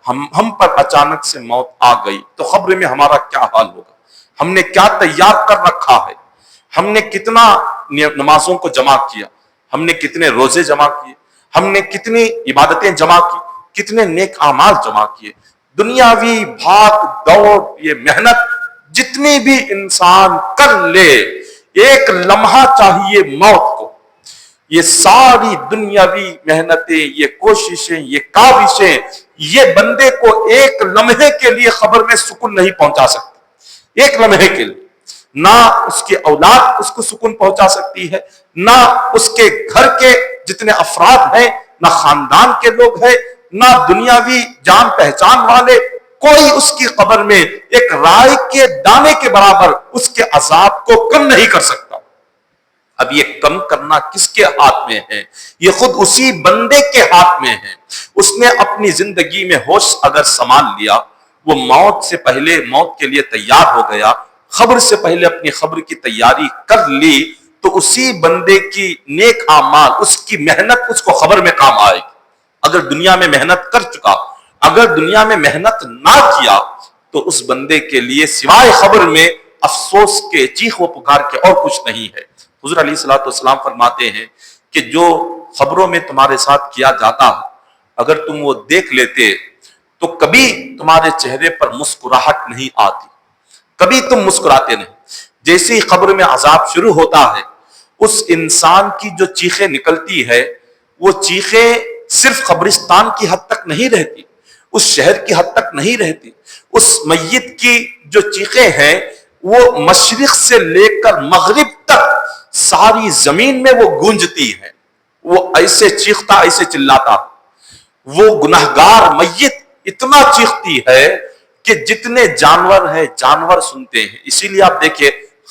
ہم پر اچانک سے موت آ گئی تو قبر میں ہمارا کیا حال ہوگا؟ ہم نے کیا تیار کر رکھا ہے؟ ہم نے کتنا نمازوں کو جمع کیا، ہم نے کتنے روزے جمع کیے، ہم نے کتنی عبادتیں جمع کی، کتنے نیک اعمال جمع کیے۔ دنیاوی بھاگ دوڑ یہ محنت جتنی بھی انسان کر لے، ایک لمحہ چاہیے موت کو، یہ ساری دنیاوی محنتیں، یہ کوششیں، یہ کاوشیں، یہ بندے کو ایک لمحے کے لیے قبر میں سکون نہیں پہنچا سکتی، ایک لمحے کے لیے۔ نہ اس کی اولاد اس کو سکون پہنچا سکتی ہے، نہ اس کے گھر کے جتنے افراد ہیں، نہ خاندان کے لوگ ہیں، نہ دنیاوی جان پہچان والے، کوئی اس کی قبر میں ایک رائے کے دانے کے برابر اس کے عذاب کو کم نہیں کر سکتا۔ اب یہ کم کرنا کس کے ہاتھ میں ہے؟ یہ خود اسی بندے کے ہاتھ میں ہے۔ اس نے اپنی زندگی میں ہوش اگر سنبھال لیا، وہ موت سے پہلے موت کے لیے تیار ہو گیا، قبر سے پہلے اپنی قبر کی تیاری کر لی، تو اسی بندے کی نیک اعمال، اس کی محنت اس کو قبر میں کام آئے گی۔ اگر دنیا میں محنت کر چکا، اگر دنیا میں محنت نہ کیا تو اس بندے کے لیے سوائے قبر میں افسوس کے، چیخ و پکار کے اور کچھ نہیں ہے۔ حضور علیہ الصلوۃ والسلام فرماتے ہیں کہ جو خبروں میں تمہارے ساتھ کیا جاتا اگر تم وہ دیکھ لیتے تو کبھی تمہارے چہرے پر مسکراہٹ نہیں آتی، کبھی تم مسکراتے نہیں۔ جیسے ہی قبر میں عذاب شروع ہوتا ہے، اس انسان کی جو چیخیں نکلتی ہے، وہ چیخیں صرف قبرستان کی حد تک نہیں رہتی، اس شہر کی حد تک نہیں رہتی۔ اس میت کی جو چیخیں ہیں وہ مشرق سے لے کر مغرب تک ساری زمین میں وہ گونجتی ہے، وہ ایسے چیختا، ایسے چلاتا، وہ گناہگار میت اتنا چیختی ہے کہ جتنے جانور ہیں جانور سنتے ہیں۔ اسی لیے آپ دیکھیں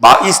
22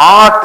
8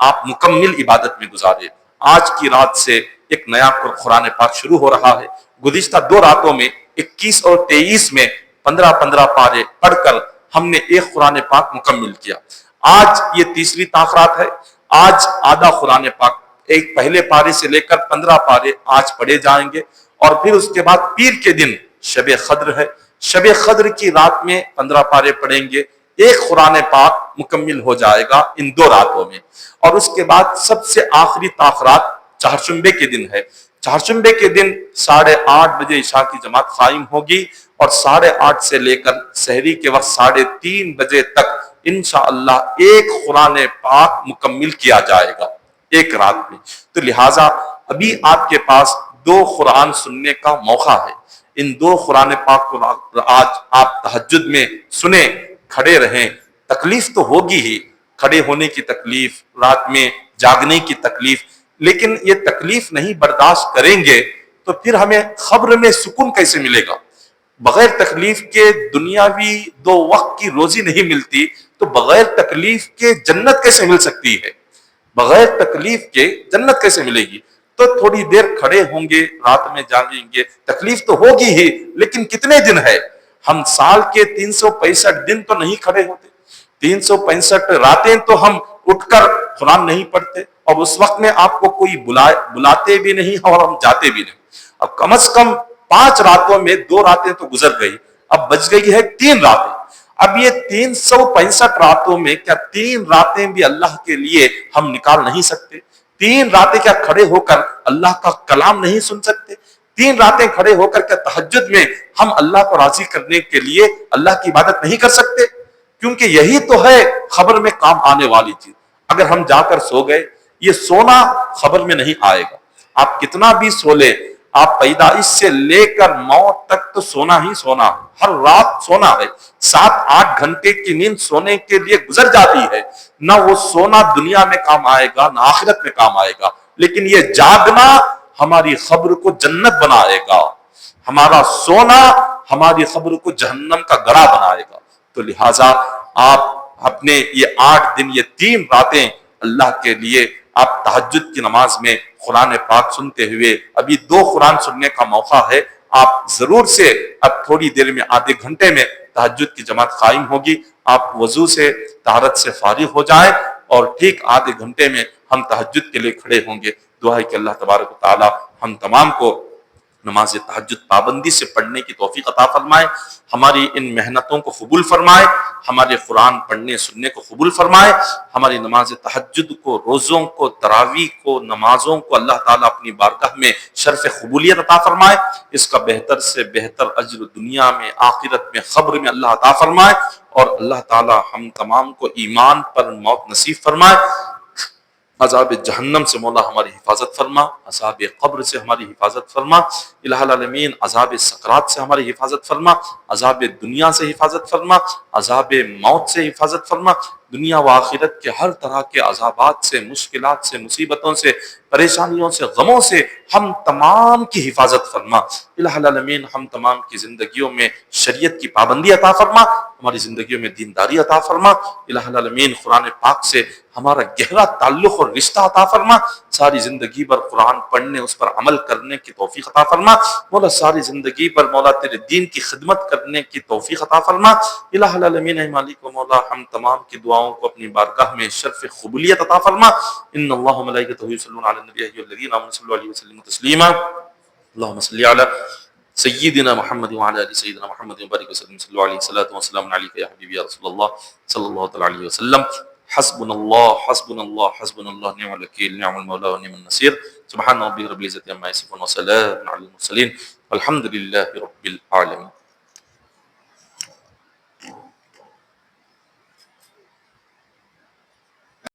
آپ مکمل عبادت میں گزارے۔ آج کی رات سے ایک نیا قرآن پاک شروع ہو رہا ہے۔ گزشتہ 2 راتوں میں 21 اور 23 میں 15 پارے پڑھ کر ہم نے ایک قرآن پاک مکمل کیا۔ آج یہ تیسری تاخرات ہے۔ آج آدھا قرآن پاک ایک پہلے پارے سے لے کر 15 پارے آج پڑھے جائیں گے، اور پھر اس کے بعد پیر کے دن شب قدر ہے۔ شب قدر کی رات میں 15 پارے پڑھیں گے، ایک قرآن پاک مکمل ہو جائے گا ان 2 راتوں میں۔ اور اس کے بعد سب سے آخری تاخرات چہارشنبے کے دن ہے۔ چہارشنبے کے دن 8:30 بجے عشاء کی جماعت قائم ہوگی، اور 8:30 سے لے کر سحری کے وقت 3:30 بجے تک انشاءاللہ ایک قرآن پاک مکمل کیا جائے گا ایک رات میں۔ تو لہٰذا ابھی آپ کے پاس 2 قرآن سننے کا موقع ہے۔ ان 2 قرآن پاک کو آج آپ تہجد میں سنیں، کھڑے رہیں۔ تکلیف تو ہوگی ہی، کھڑے ہونے کی تکلیف، رات میں جاگنے کی تکلیف، لیکن یہ تکلیف نہیں برداشت کریں گے تو پھر ہمیں قبر میں سکون کیسے ملے گا؟ بغیر تکلیف کے دنیاوی 2 وقت کی روزی نہیں ملتی، تو بغیر تکلیف کے جنت کیسے مل سکتی ہے؟ بغیر تکلیف کے جنت کیسے ملے گی؟ تو تھوڑی دیر کھڑے ہوں گے، رات میں جاگیں گے، تکلیف تو ہوگی ہی، لیکن کتنے دن ہے؟ ہم سال کے 365 دن تو نہیں کھڑے ہوتے، 365 راتیں تو ہم اٹھ کر قرآن نہیں پڑھتے، اور اس وقت میں آپ کو کوئی بلاتے بھی نہیں اور ہم جاتے بھی نہیں۔ اب کم از کم 5 راتوں میں 2 راتیں تو گزر گئی، اب بچ گئی ہے 3 راتیں۔ اب یہ 365 راتوں میں کیا 3 راتیں بھی اللہ کے لیے ہم نکال نہیں سکتے؟ 3 راتیں کیا کھڑے ہو کر اللہ کا کلام نہیں سن سکتے؟ 3 راتیں کھڑے ہو کر کیا تہجد میں ہم اللہ کو راضی کرنے کے لیے اللہ کی عبادت نہیں کر سکتے؟ کیونکہ یہی تو ہے خبر میں کام آنے والی چیز۔ اگر ہم جا کر سو گئے، یہ سونا خبر میں نہیں آئے گا۔ آپ کتنا بھی سو لے، آپ پیدائش سے لے کر موت تک تو سونا ہی سونا ہے، ہر رات سونا ہے۔ 7-8 گھنٹے کی نیند سونے کے لیے گزر جاتی ہے، نہ وہ سونا دنیا میں کام آئے گا نہ آخرت میں کام آئے گا، لیکن یہ جاگنا ہماری خبر کو جنت بنائے گا، ہمارا سونا ہماری خبر کو جہنم کا گڑھا بنائے گا۔ تو لہٰذا آپ اپنے یہ 8 دن، یہ 3 راتیں اللہ کے لیے آپ تہجد کی نماز میں قرآن پاک سنتے ہوئے، ابھی 2 قرآن سننے کا موقع ہے، آپ ضرور سے اب تھوڑی دیر میں آدھے گھنٹے میں تہجد کی جماعت قائم ہوگی، آپ وضو سے طہارت سے فارغ ہو جائیں، اور ٹھیک آدھے گھنٹے میں ہم تہجد کے لیے کھڑے ہوں گے۔ دعا ہے کہ اللہ تبارک و تعالی ہم تمام کو نماز تہجد پابندی سے پڑھنے کی توفیق عطا فرمائے، ہماری ان محنتوں کو قبول فرمائے، ہمارے قرآن پڑھنے سننے کو قبول فرمائے، ہماری نماز تہجد کو، روزوں کو، تراویح کو، نمازوں کو اللہ تعالیٰ اپنی بارگاہ میں شرف قبولیت عطا فرمائے، اس کا بہتر سے بہتر اجر دنیا میں، آخرت میں، قبر میں اللہ عطا فرمائے، اور اللہ تعالیٰ ہم تمام کو ایمان پر موت نصیب فرمائے۔ عذاب جہنم سے مولا ہماری حفاظت فرما، عذاب قبر سے ہماری حفاظت فرما، الہ العالمین عذاب سکرات سے ہماری حفاظت فرما، عذاب دنیا سے حفاظت فرما، عذاب موت سے حفاظت فرما، دنیا و آخرت کے ہر طرح کے عذابات سے، مشکلات سے، مصیبتوں سے، پریشانیوں سے، غموں سے ہم تمام کی حفاظت فرما۔ الہ العالمین ہم تمام کی زندگیوں میں شریعت کی پابندی عطا فرما، ہماری زندگیوں میں دینداری عطا فرما۔ الہ العالمین قرآن پاک سے ہمارا گہرا تعلق اور رشتہ عطا فرما، ساری زندگی پر قرآن پڑھنے، اس پر عمل کرنے کی توفیق عطا فرما مولا، ساری زندگی پر مولا تیرے دین کی خدمت کرنے کی توفیق عطا فرما۔ الہ العالمین اے مالک و مولا ہم تمام کی دعاؤں کو اپنی بارگاہ میں شرف قبولیت عطا فرما۔ ان اللہ و ملائکتہ یصلون علی النبی یا ایھا الذین آمنوا صلوا علیہ وسلموا تسلیما، اللهم صل علی سیدنا محمد وعلی آل سیدنا محمد وبارک وسلم، صلوا علیہ الصلاۃ والسلام علیک یا حبیبی یا رسول اللہ صلی اللہ تعالی علیہ وسلم۔ حسبنا اللہ حسبنا اللہ حسبنا اللہ نعم الوکیل نعم المولا ونعم النصیر۔ سبحان ربک رب العزۃ عما یصفون وسلام علی المرسلین والحمد للہ رب العالمین۔